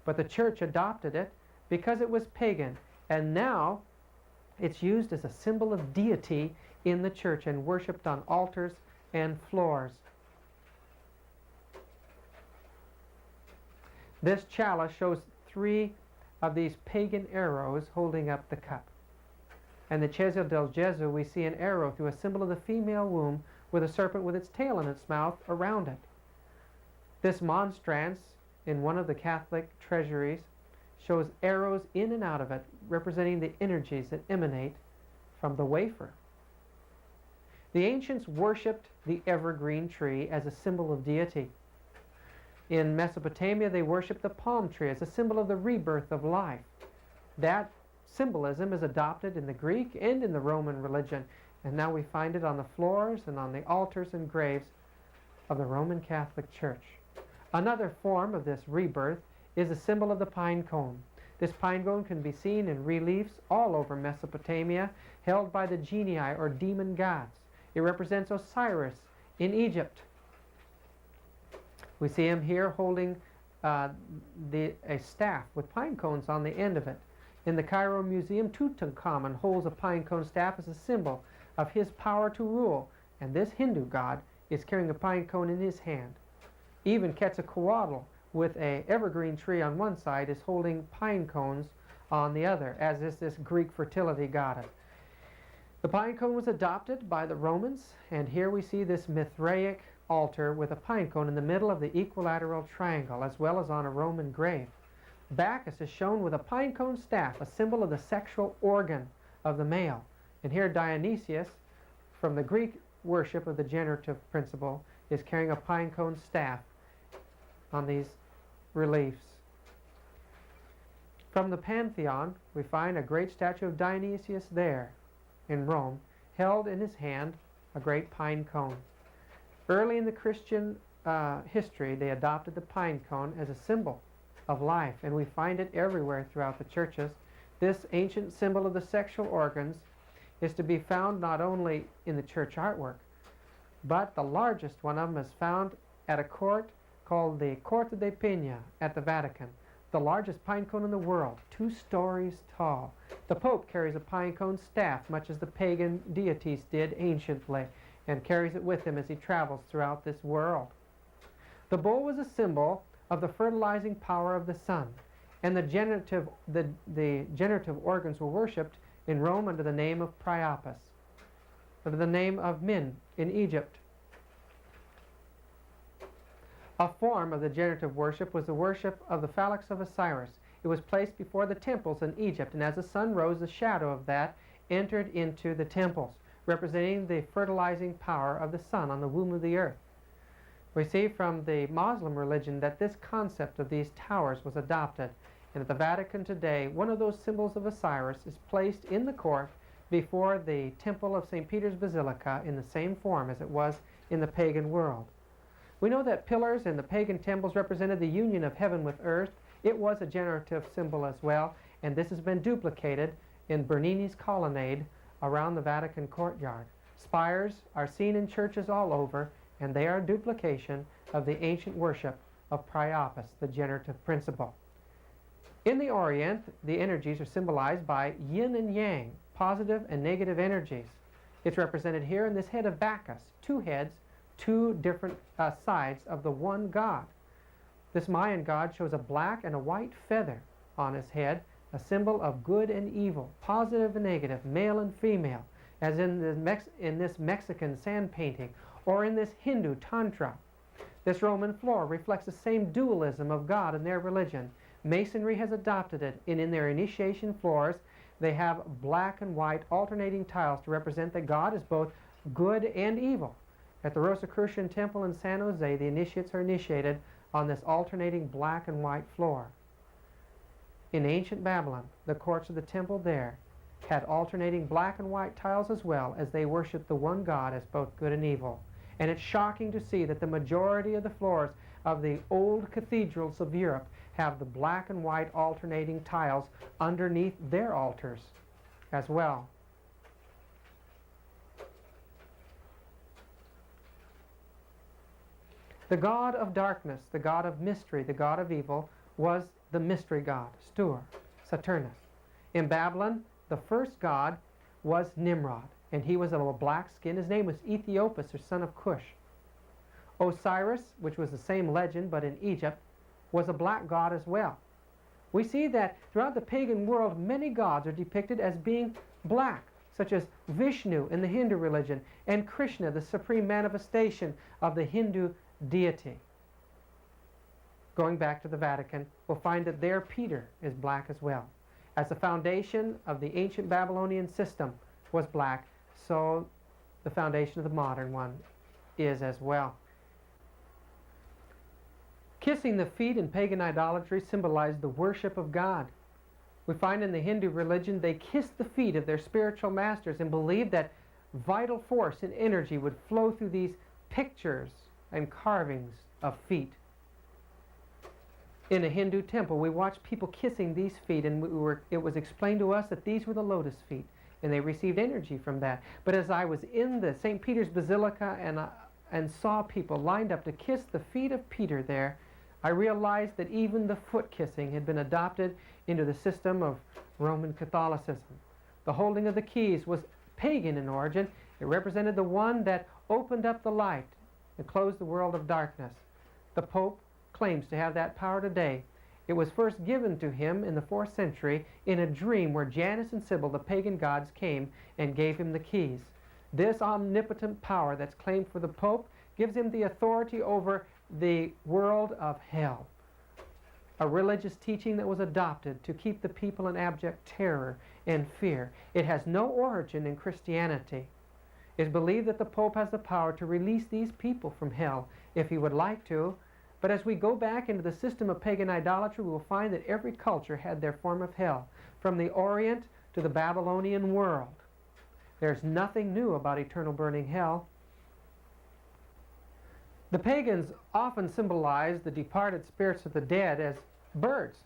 But the church adopted it because it was pagan, and now it's used as a symbol of deity in the church and worshipped on altars and floors. This chalice shows 3 of these pagan arrows holding up the cup. And the Chiesa del Gesù, we see an arrow through a symbol of the female womb with a serpent with its tail in its mouth around it. This monstrance in one of the Catholic treasuries shows arrows in and out of it, representing the energies that emanate from the wafer. The ancients worshipped the evergreen tree as a symbol of deity. In Mesopotamia, they worshipped the palm tree as a symbol of the rebirth of life. That symbolism is adopted in the Greek and in the Roman religion, and now we find it on the floors and on the altars and graves of the Roman Catholic Church. Another form of this rebirth is a symbol of the pine cone. This pine cone can be seen in reliefs all over Mesopotamia, held by the genii or demon gods. It represents Osiris in Egypt. We see him here holding a staff with pine cones on the end of it. In the Cairo Museum, Tutankhamun holds a pine cone staff as a symbol of his power to rule, and this Hindu god is carrying a pine cone in his hand. Even Quetzalcoatl, with an evergreen tree on one side, is holding pine cones on the other, as is this Greek fertility goddess. The pine cone was adopted by the Romans, and here we see this Mithraic altar with a pine cone in the middle of the equilateral triangle, as well as on a Roman grave. Bacchus is shown with a pine cone staff, a symbol of the sexual organ of the male. And here Dionysius, from the Greek worship of the generative principle, is carrying a pine cone staff on these reliefs. From the Pantheon, we find a great statue of Dionysius there in Rome, held in his hand a great pine cone. Early in the Christian history, they adopted the pine cone as a symbol of life, and we find it everywhere throughout the churches. This ancient symbol of the sexual organs is to be found not only in the church artwork, but the largest one of them is found at a court called the Corte de Pena at the Vatican, the largest pine cone in the world, 2 stories tall. The Pope carries a pine cone staff, much as the pagan deities did anciently, and carries it with him as he travels throughout this world. The bull was a symbol of the fertilizing power of the sun, and the generative organs were worshipped in Rome under the name of Priapus, under the name of Min in Egypt. A form of the generative worship was the worship of the phallus of Osiris. It was placed before the temples in Egypt, and as the sun rose, the shadow of that entered into the temples, representing the fertilizing power of the sun on the womb of the earth. We see from the Muslim religion that this concept of these towers was adopted, and at the Vatican today, one of those symbols of Osiris is placed in the court before the temple of St. Peter's Basilica in the same form as it was in the pagan world. We know that pillars in the pagan temples represented the union of heaven with earth. It was a generative symbol as well, and this has been duplicated in Bernini's colonnade around the Vatican courtyard. Spires are seen in churches all over, and they are a duplication of the ancient worship of Priapus, the generative principle. In the Orient, the energies are symbolized by yin and yang, positive and negative energies. It's represented here in this head of Bacchus, 2 heads, 2 different sides of the one god. This Mayan god shows a black and a white feather on his head, a symbol of good and evil, positive and negative, male and female, as in this Mexican sand painting, or in this Hindu Tantra. This Roman floor reflects the same dualism of God in their religion. Masonry has adopted it, and in their initiation floors, they have black and white alternating tiles to represent that God is both good and evil. At the Rosicrucian Temple in San Jose, the initiates are initiated on this alternating black and white floor. In ancient Babylon, the courts of the temple there had alternating black and white tiles as well, as they worshiped the one God as both good and evil. And it's shocking to see that the majority of the floors of the old cathedrals of Europe have the black and white alternating tiles underneath their altars as well. The god of darkness, the god of mystery, the god of evil, was the mystery god, Stur, Saturnus. In Babylon, the first god was Nimrod, and he was of a black skin. His name was Ethiopus, or son of Cush. Osiris, which was the same legend but in Egypt, was a black god as well. We see that throughout the pagan world, many gods are depicted as being black, such as Vishnu in the Hindu religion, and Krishna, the supreme manifestation of the Hindu deity. Going back to the Vatican, we'll find that there Peter is black as well. As the foundation of the ancient Babylonian system was black, so the foundation of the modern one is as well. Kissing the feet in pagan idolatry symbolized the worship of God. We find in the Hindu religion they kissed the feet of their spiritual masters and believed that vital force and energy would flow through these pictures and carvings of feet. In a Hindu temple, we watched people kissing these feet, and it was explained to us that these were the lotus feet, and they received energy from that. But as I was in the St. Peter's Basilica and saw people lined up to kiss the feet of Peter there, I realized that even the foot kissing had been adopted into the system of Roman Catholicism. The holding of the keys was pagan in origin. It represented the one that opened up the light and closed the world of darkness. The Pope claims to have that power today. It was first given to him in the 4th century in a dream where Janus and Sibyl, the pagan gods, came and gave him the keys. This omnipotent power that's claimed for the Pope gives him the authority over the world of hell, a religious teaching that was adopted to keep the people in abject terror and fear. It has no origin in Christianity. It is believed that the Pope has the power to release these people from hell if he would like to. But as we go back into the system of pagan idolatry, we will find that every culture had their form of hell, from the Orient to the Babylonian world. There's nothing new about eternal burning hell. The pagans often symbolized the departed spirits of the dead as birds.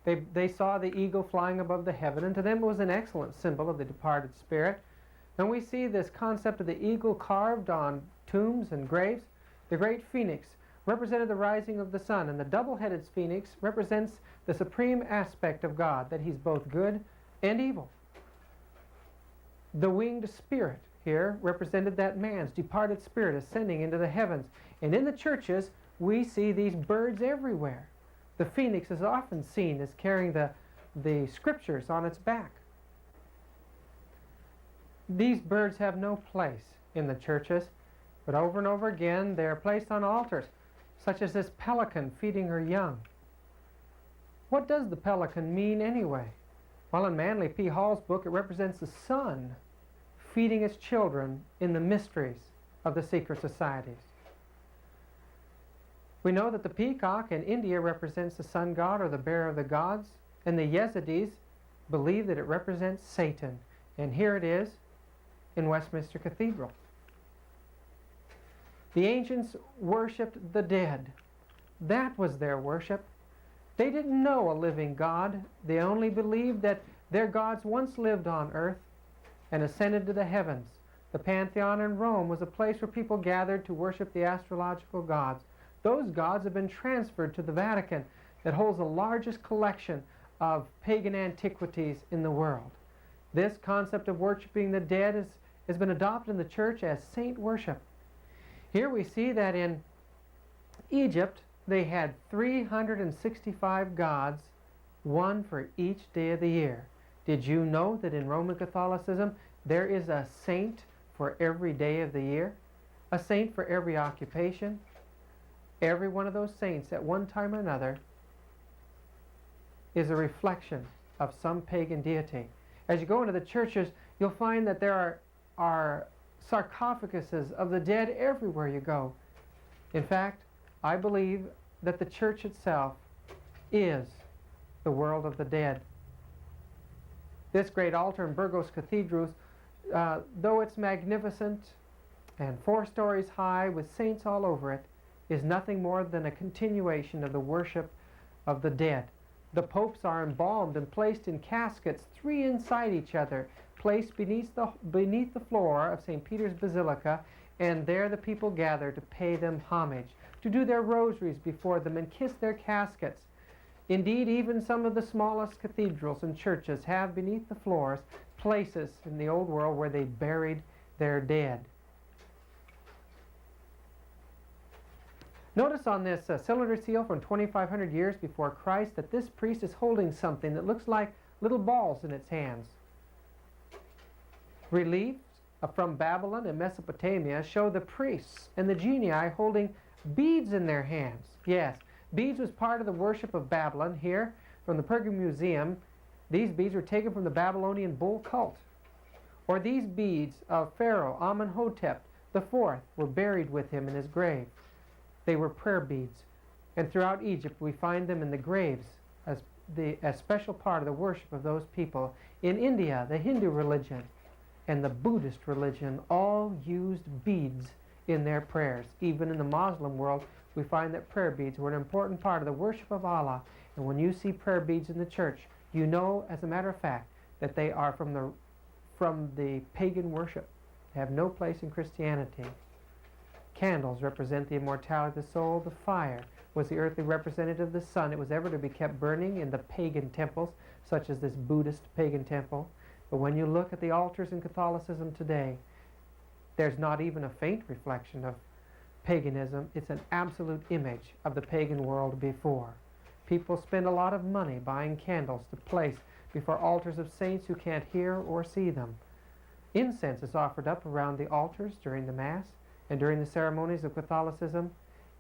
They saw the eagle flying above the heaven, and to them it was an excellent symbol of the departed spirit. And we see this concept of the eagle carved on tombs and graves. The great phoenix represented the rising of the sun, and the double-headed phoenix represents the supreme aspect of God, that he's both good and evil. The winged spirit here represented that man's departed spirit ascending into the heavens. And in the churches, we see these birds everywhere. The phoenix is often seen as carrying the scriptures on its back. These birds have no place in the churches, but over and over again they are placed on altars, such as this pelican feeding her young. What does the pelican mean anyway? Well, in Manly P. Hall's book, it represents the sun feeding its children in the mysteries of the secret societies. We know that the peacock in India represents the sun god, or the bearer of the gods, and the Yazidis believe that it represents Satan. And here it is in Westminster Cathedral. The ancients worshipped the dead. That was their worship. They didn't know a living God. They only believed that their gods once lived on earth and ascended to the heavens. The Pantheon in Rome was a place where people gathered to worship the astrological gods. Those gods have been transferred to the Vatican, that holds the largest collection of pagan antiquities in the world. This concept of worshiping the dead has been adopted in the church as saint worship. Here we see that in Egypt they had 365 gods, one for each day of the year. Did you know that in Roman Catholicism there is a saint for every day of the year? A saint for every occupation? Every one of those saints at one time or another is a reflection of some pagan deity. As you go into the churches, you'll find that there are sarcophaguses of the dead everywhere you go. In fact, I believe that the church itself is the world of the dead. This great altar in Burgos Cathedral, though it's magnificent and 4 stories high with saints all over it, is nothing more than a continuation of the worship of the dead. The popes are embalmed and placed in caskets, 3 inside each other, placed beneath the floor of St. Peter's Basilica, and there the people gather to pay them homage, to do their rosaries before them and kiss their caskets. Indeed, even some of the smallest cathedrals and churches have beneath the floors places in the old world where they buried their dead. Notice on this cylinder seal from 2,500 years before Christ that this priest is holding something that looks like little balls in its hands. Reliefs from Babylon and Mesopotamia show the priests and the genii holding beads in their hands. Yes, beads was part of the worship of Babylon. Here, from the Pergamum Museum, these beads were taken from the Babylonian bull cult. Or these beads of Pharaoh Amenhotep IV were buried with him in his grave. They were prayer beads. And throughout Egypt we find them in the graves as a special part of the worship of those people. In India, the Hindu religion and the Buddhist religion all used beads in their prayers. Even in the Muslim world, we find that prayer beads were an important part of the worship of Allah. And when you see prayer beads in the church, you know, as a matter of fact, that they are from the pagan worship. They have no place in Christianity. Candles represent the immortality of the soul. The fire was the earthly representative of the sun. It was ever to be kept burning in the pagan temples, such as this Buddhist pagan temple. But when you look at the altars in Catholicism today, there's not even a faint reflection of paganism. It's an absolute image of the pagan world before. People spend a lot of money buying candles to place before altars of saints who can't hear or see them. Incense is offered up around the altars during the Mass and during the ceremonies of Catholicism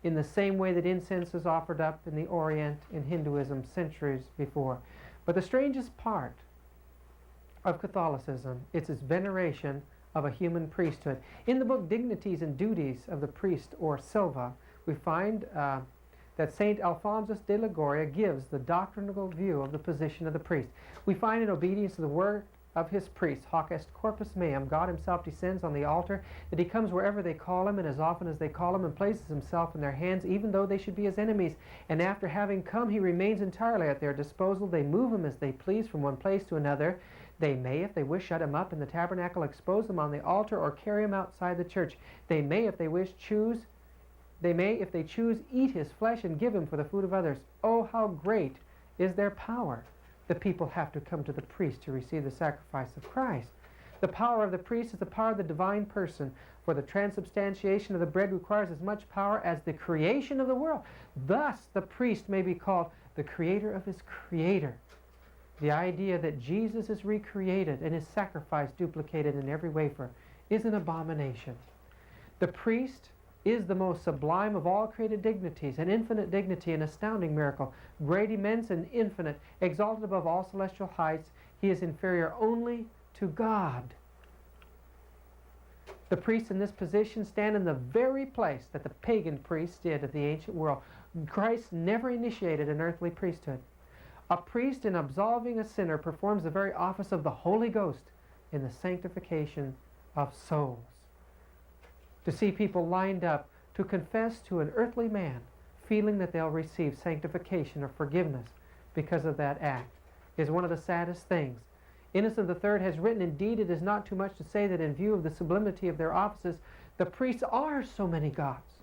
in the same way that incense is offered up in the Orient in Hinduism centuries before. But the strangest part of Catholicism is its veneration of a human priesthood. In the book Dignities and Duties of the Priest, or Silva, we find that St. Alphonsus de Liguori gives the doctrinal view of the position of the priest. We find in obedience to the word of his priest, hoc est corpus meum, God himself descends on the altar, that he comes wherever they call him and as often as they call him, and places himself in their hands, even though they should be his enemies. And after having come, he remains entirely at their disposal. They move him as they please from one place to another. They may, if they wish, shut him up in the tabernacle, expose him on the altar, or carry him outside the church. They may, if they wish, if they choose, eat his flesh and give him for the food of others. Oh, how great is their power! The people have to come to the priest to receive the sacrifice of Christ. The power of the priest is the power of the divine person, for the transubstantiation of the bread requires as much power as the creation of the world. Thus, the priest may be called the creator of his creator. The idea that Jesus is recreated and his sacrifice duplicated in every wafer is an abomination. The priest is the most sublime of all created dignities, an infinite dignity, an astounding miracle, great, immense, and infinite, exalted above all celestial heights. He is inferior only to God. The priests in this position stand in the very place that the pagan priests did of the ancient world. Christ never initiated an earthly priesthood. A priest, in absolving a sinner, performs the very office of the Holy Ghost in the sanctification of souls. To see people lined up to confess to an earthly man, feeling that they'll receive sanctification or forgiveness because of that act, is one of the saddest things. Innocent III has written, indeed, it is not too much to say that in view of the sublimity of their offices, the priests are so many gods.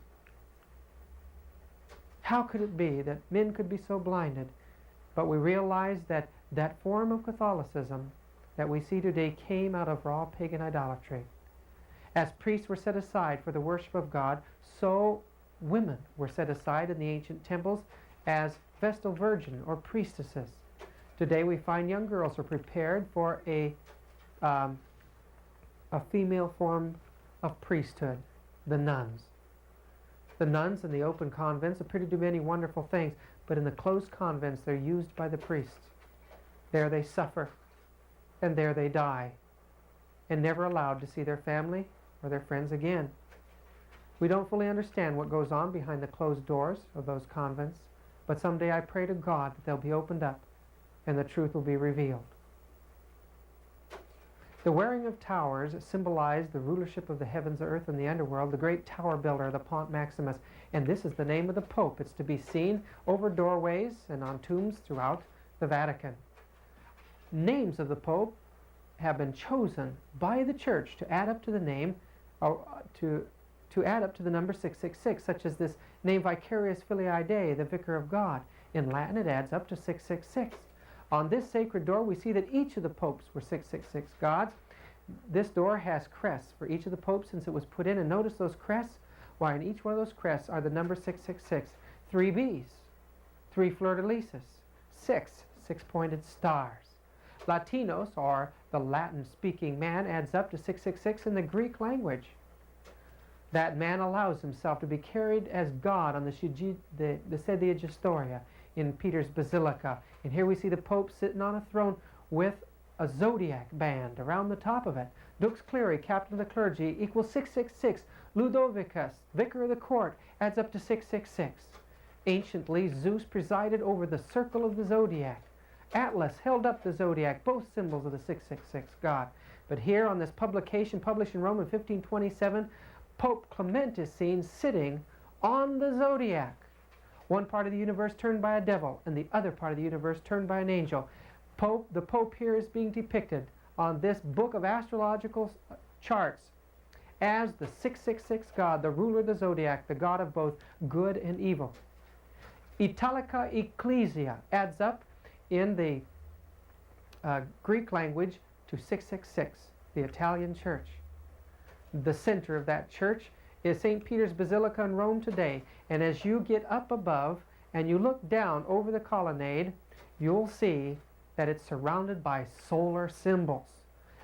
How could it be that men could be so blinded? But we realize that that form of Catholicism that we see today came out of raw pagan idolatry. As priests were set aside for the worship of God, so women were set aside in the ancient temples as Vestal Virgin or priestesses. Today we find young girls are prepared for a female form of priesthood, the nuns. The nuns in the open convents appear to do many wonderful things, but in the closed convents they're used by the priests. There they suffer, and there they die, and never allowed to see their family or their friends again. We don't fully understand what goes on behind the closed doors of those convents, but someday I pray to God that they'll be opened up and the truth will be revealed. The wearing of towers symbolized the rulership of the heavens, the earth, and the underworld, the great tower builder, the Pont Maximus, and this is the name of the Pope. It's to be seen over doorways and on tombs throughout the Vatican. Names of the Pope have been chosen by the Church to add up to the name, to add up to the number 666, such as this name Vicarius Filii Dei, the Vicar of God. In Latin it adds up to 666. On this sacred door we see that each of the popes were 666 gods. This door has crests for each of the popes since it was put in, and notice those crests. Why, in each one of those crests are the number 666, 3 B's, 3 fleur-de-lises, 6 six-pointed stars. Latinos, or the Latin-speaking man, adds up to 666 in the Greek language. That man allows himself to be carried as God on the Sedia Gestoria in Peter's Basilica. And here we see the Pope sitting on a throne with a zodiac band around the top of it. Dux Cleri, captain of the clergy, equals 666. Ludovicus, vicar of the court, adds up to 666. Anciently, Zeus presided over the circle of the zodiac. Atlas held up the zodiac, both symbols of the 666 God. But here on this publication published in Rome in 1527, Pope Clement is seen sitting on the zodiac. One part of the universe turned by a devil, and the other part of the universe turned by an angel. The Pope here is being depicted on this book of astrological charts as the 666 God, the ruler of the zodiac, the God of both good and evil. Italica ecclesia adds up in the Greek language to 666, the Italian church. The center of that church is St. Peter's Basilica in Rome today. And as you get up above and you look down over the colonnade, you'll see that it's surrounded by solar symbols.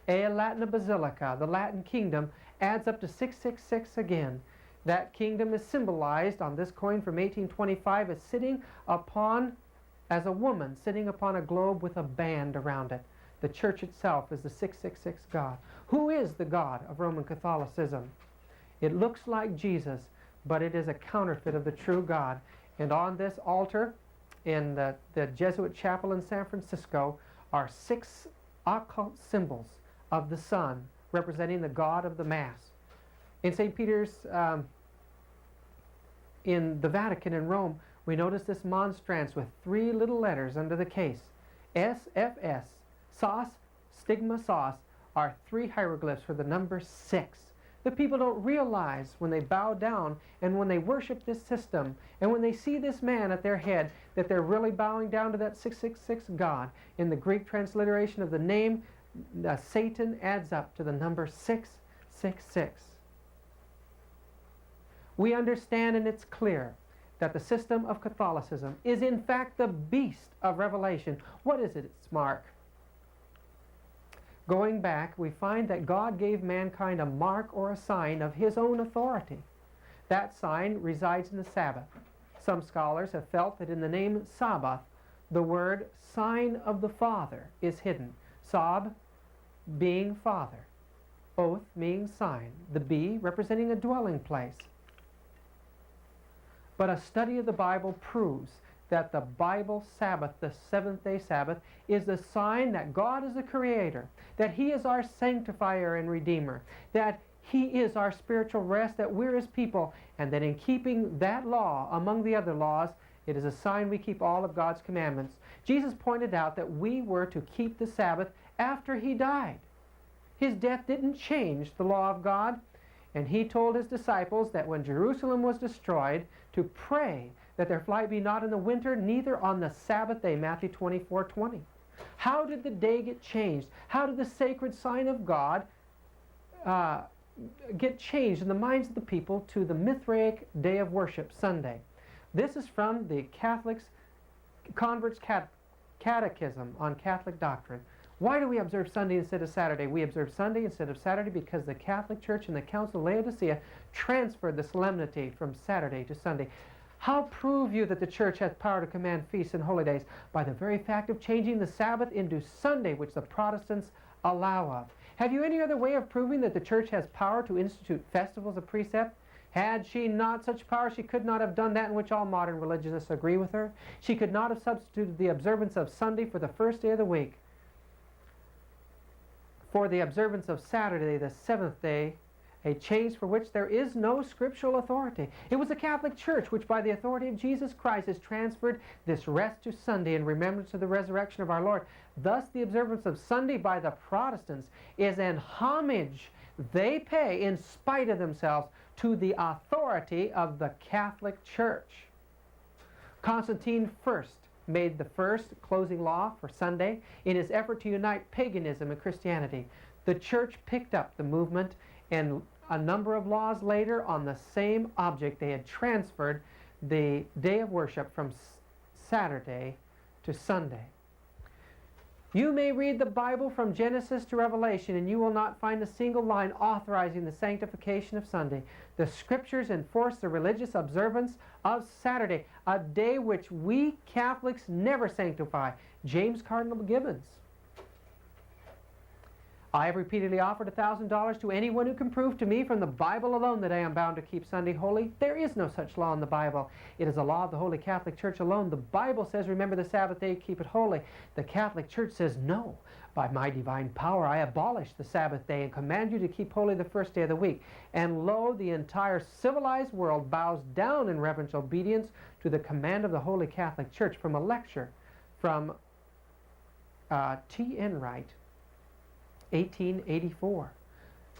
A Latina Basilica, the Latin kingdom, adds up to 666 again. That kingdom is symbolized on this coin from 1825 as as a woman sitting upon a globe with a band around it. The church itself is the 666 God. Who is the God of Roman Catholicism? It looks like Jesus, but it is a counterfeit of the true God. And on this altar in the Jesuit chapel in San Francisco are 6 occult symbols of the sun representing the God of the Mass. In St. Peter's, in the Vatican in Rome, we notice this monstrance with 3 little letters under the case. SFS, Sos, Stigma Sos, are 3 hieroglyphs for the number 6. The people don't realize when they bow down and when they worship this system and when they see this man at their head that they're really bowing down to that 666 God. In the Greek transliteration of the name, Satan adds up to the number 666. We understand, and it's clear, that the system of Catholicism is in fact the beast of Revelation. What is it? It's mark. Going back, we find that God gave mankind a mark or a sign of his own authority. That sign resides in the Sabbath. Some scholars have felt that in the name Sabbath, the word sign of the Father is hidden. Sab being Father, oath meaning sign, the B representing a dwelling place. But a study of the Bible proves that the Bible Sabbath, the seventh-day Sabbath, is the sign that God is the Creator, that He is our sanctifier and Redeemer, that He is our spiritual rest, that we're His people, and that in keeping that law among the other laws, it is a sign we keep all of God's commandments. Jesus pointed out that we were to keep the Sabbath after He died. His death didn't change the law of God, and He told His disciples that when Jerusalem was destroyed, to pray that their flight be not in the winter, neither on the Sabbath day, Matthew 24:20. How did the day get changed? How did the sacred sign of God get changed in the minds of the people to the Mithraic day of worship, Sunday? This is from the Converts Catechism on Catholic Doctrine. Why do we observe Sunday instead of Saturday? We observe Sunday instead of Saturday because the Catholic Church and the Council of Laodicea transferred the solemnity from Saturday to Sunday. How prove you that the Church has power to command feasts and holy days? By the very fact of changing the Sabbath into Sunday, which the Protestants allow of. Have you any other way of proving that the Church has power to institute festivals of precept? Had she not such power, she could not have done that in which all modern religionists agree with her. She could not have substituted the observance of Sunday for the first day of the week for the observance of Saturday, the seventh day, a change for which there is no scriptural authority. It was the Catholic Church which, by the authority of Jesus Christ, has transferred this rest to Sunday in remembrance of the resurrection of our Lord. Thus, the observance of Sunday by the Protestants is an homage they pay, in spite of themselves, to the authority of the Catholic Church. Constantine first made the first closing law for Sunday in his effort to unite paganism and Christianity. The Church picked up the movement, and a number of laws later on the same object, they had transferred the day of worship from Saturday to Sunday. You may read the Bible from Genesis to Revelation, and you will not find a single line authorizing the sanctification of Sunday. The Scriptures enforce the religious observance of Saturday, a day which we Catholics never sanctify. James Cardinal Gibbons. I have repeatedly offered $1,000 to anyone who can prove to me from the Bible alone that I am bound to keep Sunday holy. There is no such law in the Bible. It is a law of the Holy Catholic Church alone. The Bible says, remember the Sabbath day, keep it holy. The Catholic Church says, no. By my divine power, I abolish the Sabbath day and command you to keep holy the first day of the week. And lo, the entire civilized world bows down in reverent obedience to the command of the Holy Catholic Church. From a lecture from T. Enright, 1884.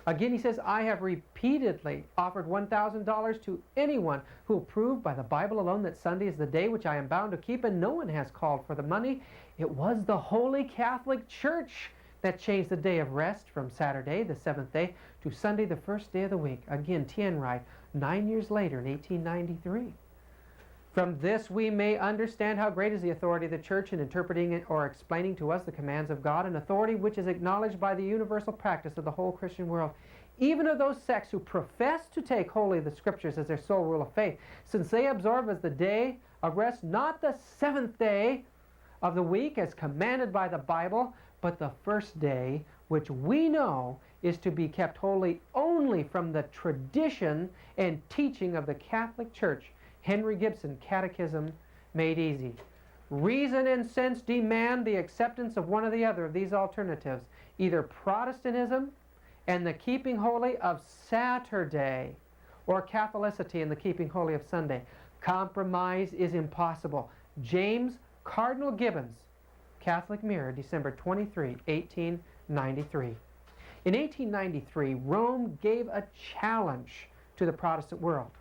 Again, he says, I have repeatedly offered $1,000 to anyone who will prove by the Bible alone that Sunday is the day which I am bound to keep, and no one has called for the money. It was the Holy Catholic Church that changed the day of rest from Saturday, the seventh day, to Sunday, the first day of the week. Again, Tienrai, 9 years later in 1893. From this we may understand how great is the authority of the Church in interpreting or explaining to us the commands of God, an authority which is acknowledged by the universal practice of the whole Christian world, even of those sects who profess to take wholly the Scriptures as their sole rule of faith, since they observe as the day of rest not the seventh day of the week as commanded by the Bible, but the first day, which we know is to be kept holy only from the tradition and teaching of the Catholic Church. Henry Gibson, Catechism Made Easy. Reason and sense demand the acceptance of one or the other of these alternatives, either Protestantism and the keeping holy of Saturday, or Catholicity and the keeping holy of Sunday. Compromise is impossible. James Cardinal Gibbons, Catholic Mirror, December 23, 1893. In 1893, Rome gave a challenge to the Protestant world.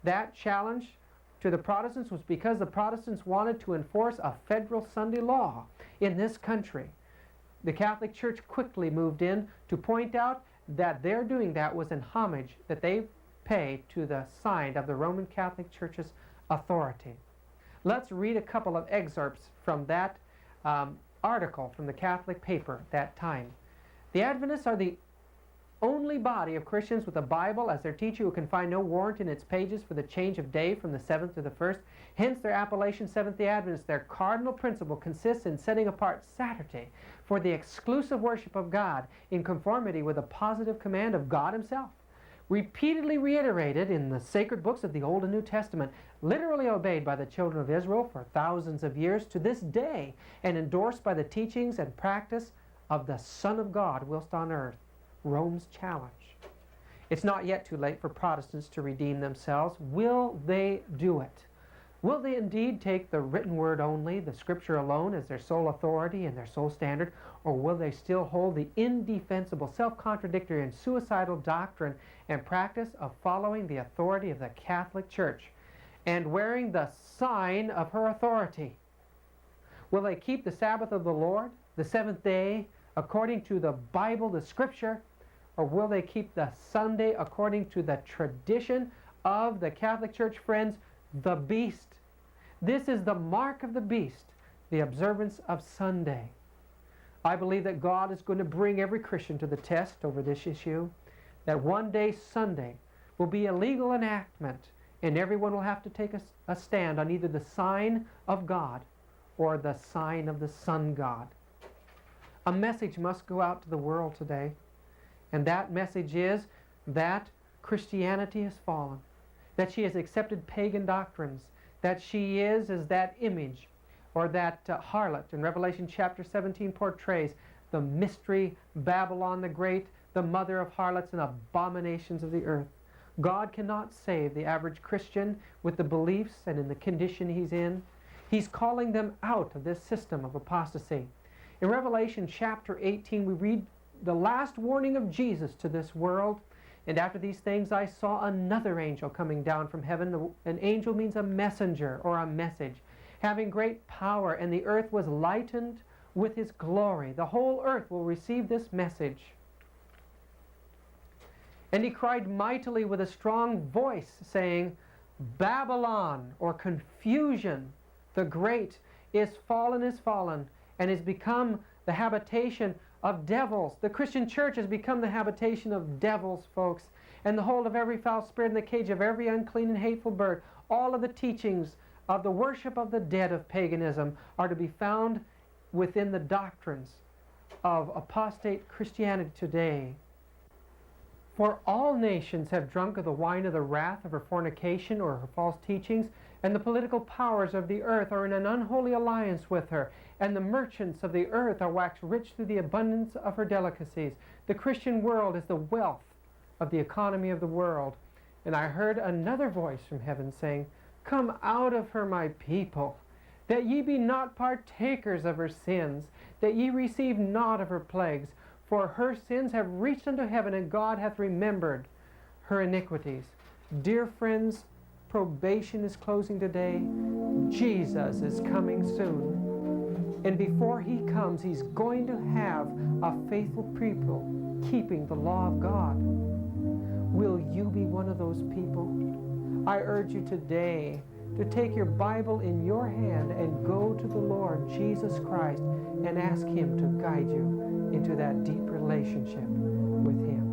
That challenge to the Protestants was because the Protestants wanted to enforce a federal Sunday law in this country. The Catholic Church quickly moved in to point out that their doing that was in homage that they pay to the sign of the Roman Catholic Church's authority. Let's read a couple of excerpts from that article from the Catholic paper that time. The Adventists are the only body of Christians with the Bible as their teacher who can find no warrant in its pages for the change of day from the seventh to the first. Hence their appellation, Seventh-day Adventists. Their cardinal principle consists in setting apart Saturday for the exclusive worship of God in conformity with the positive command of God Himself, repeatedly reiterated in the sacred books of the Old and New Testament, literally obeyed by the children of Israel for thousands of years to this day, and endorsed by the teachings and practice of the Son of God whilst on earth. Rome's challenge. It's not yet too late for Protestants to redeem themselves. Will they do it? Will they indeed take the written word only, the Scripture alone, as their sole authority and their sole standard, or will they still hold the indefensible, self-contradictory, and suicidal doctrine and practice of following the authority of the Catholic Church and wearing the sign of her authority? Will they keep the Sabbath of the Lord, the seventh day, according to the Bible, the Scripture, or will they keep the Sunday according to the tradition of the Catholic Church? Friends, the beast. This is the mark of the beast, the observance of Sunday. I believe that God is going to bring every Christian to the test over this issue, that one day Sunday will be a legal enactment, and everyone will have to take a stand on either the sign of God or the sign of the Sun God. A message must go out to the world today, and that message is that Christianity has fallen, that she has accepted pagan doctrines, that she is as that image or that harlot in Revelation chapter 17 portrays, the mystery Babylon the Great, the mother of harlots and abominations of the earth. God cannot save the average Christian with the beliefs and in the condition he's in. He's calling them out of this system of apostasy. In Revelation chapter 18, we read the last warning of Jesus to this world. And after these things I saw another angel coming down from heaven. An angel means a messenger or a message, having great power, and the earth was lightened with his glory. The whole earth will receive this message. And he cried mightily with a strong voice, saying, Babylon, or confusion, the great, is fallen, and is become the habitation of devils. The Christian church has become the habitation of devils, folks, and the hold of every foul spirit and the cage of every unclean and hateful bird. All of the teachings of the worship of the dead of paganism are to be found within the doctrines of apostate Christianity today. For all nations have drunk of the wine of the wrath of her fornication or her false teachings, and the political powers of the earth are in an unholy alliance with her, and the merchants of the earth are waxed rich through the abundance of her delicacies. The Christian world is the wealth of the economy of the world. And I heard another voice from heaven saying, Come out of her, my people, that ye be not partakers of her sins, that ye receive not of her plagues. For her sins have reached unto heaven, and God hath remembered her iniquities. Dear friends, probation is closing today. Jesus is coming soon. And before he comes, he's going to have a faithful people keeping the law of God. Will you be one of those people? I urge you today to take your Bible in your hand and go to the Lord Jesus Christ and ask him to guide you into that deep relationship with him.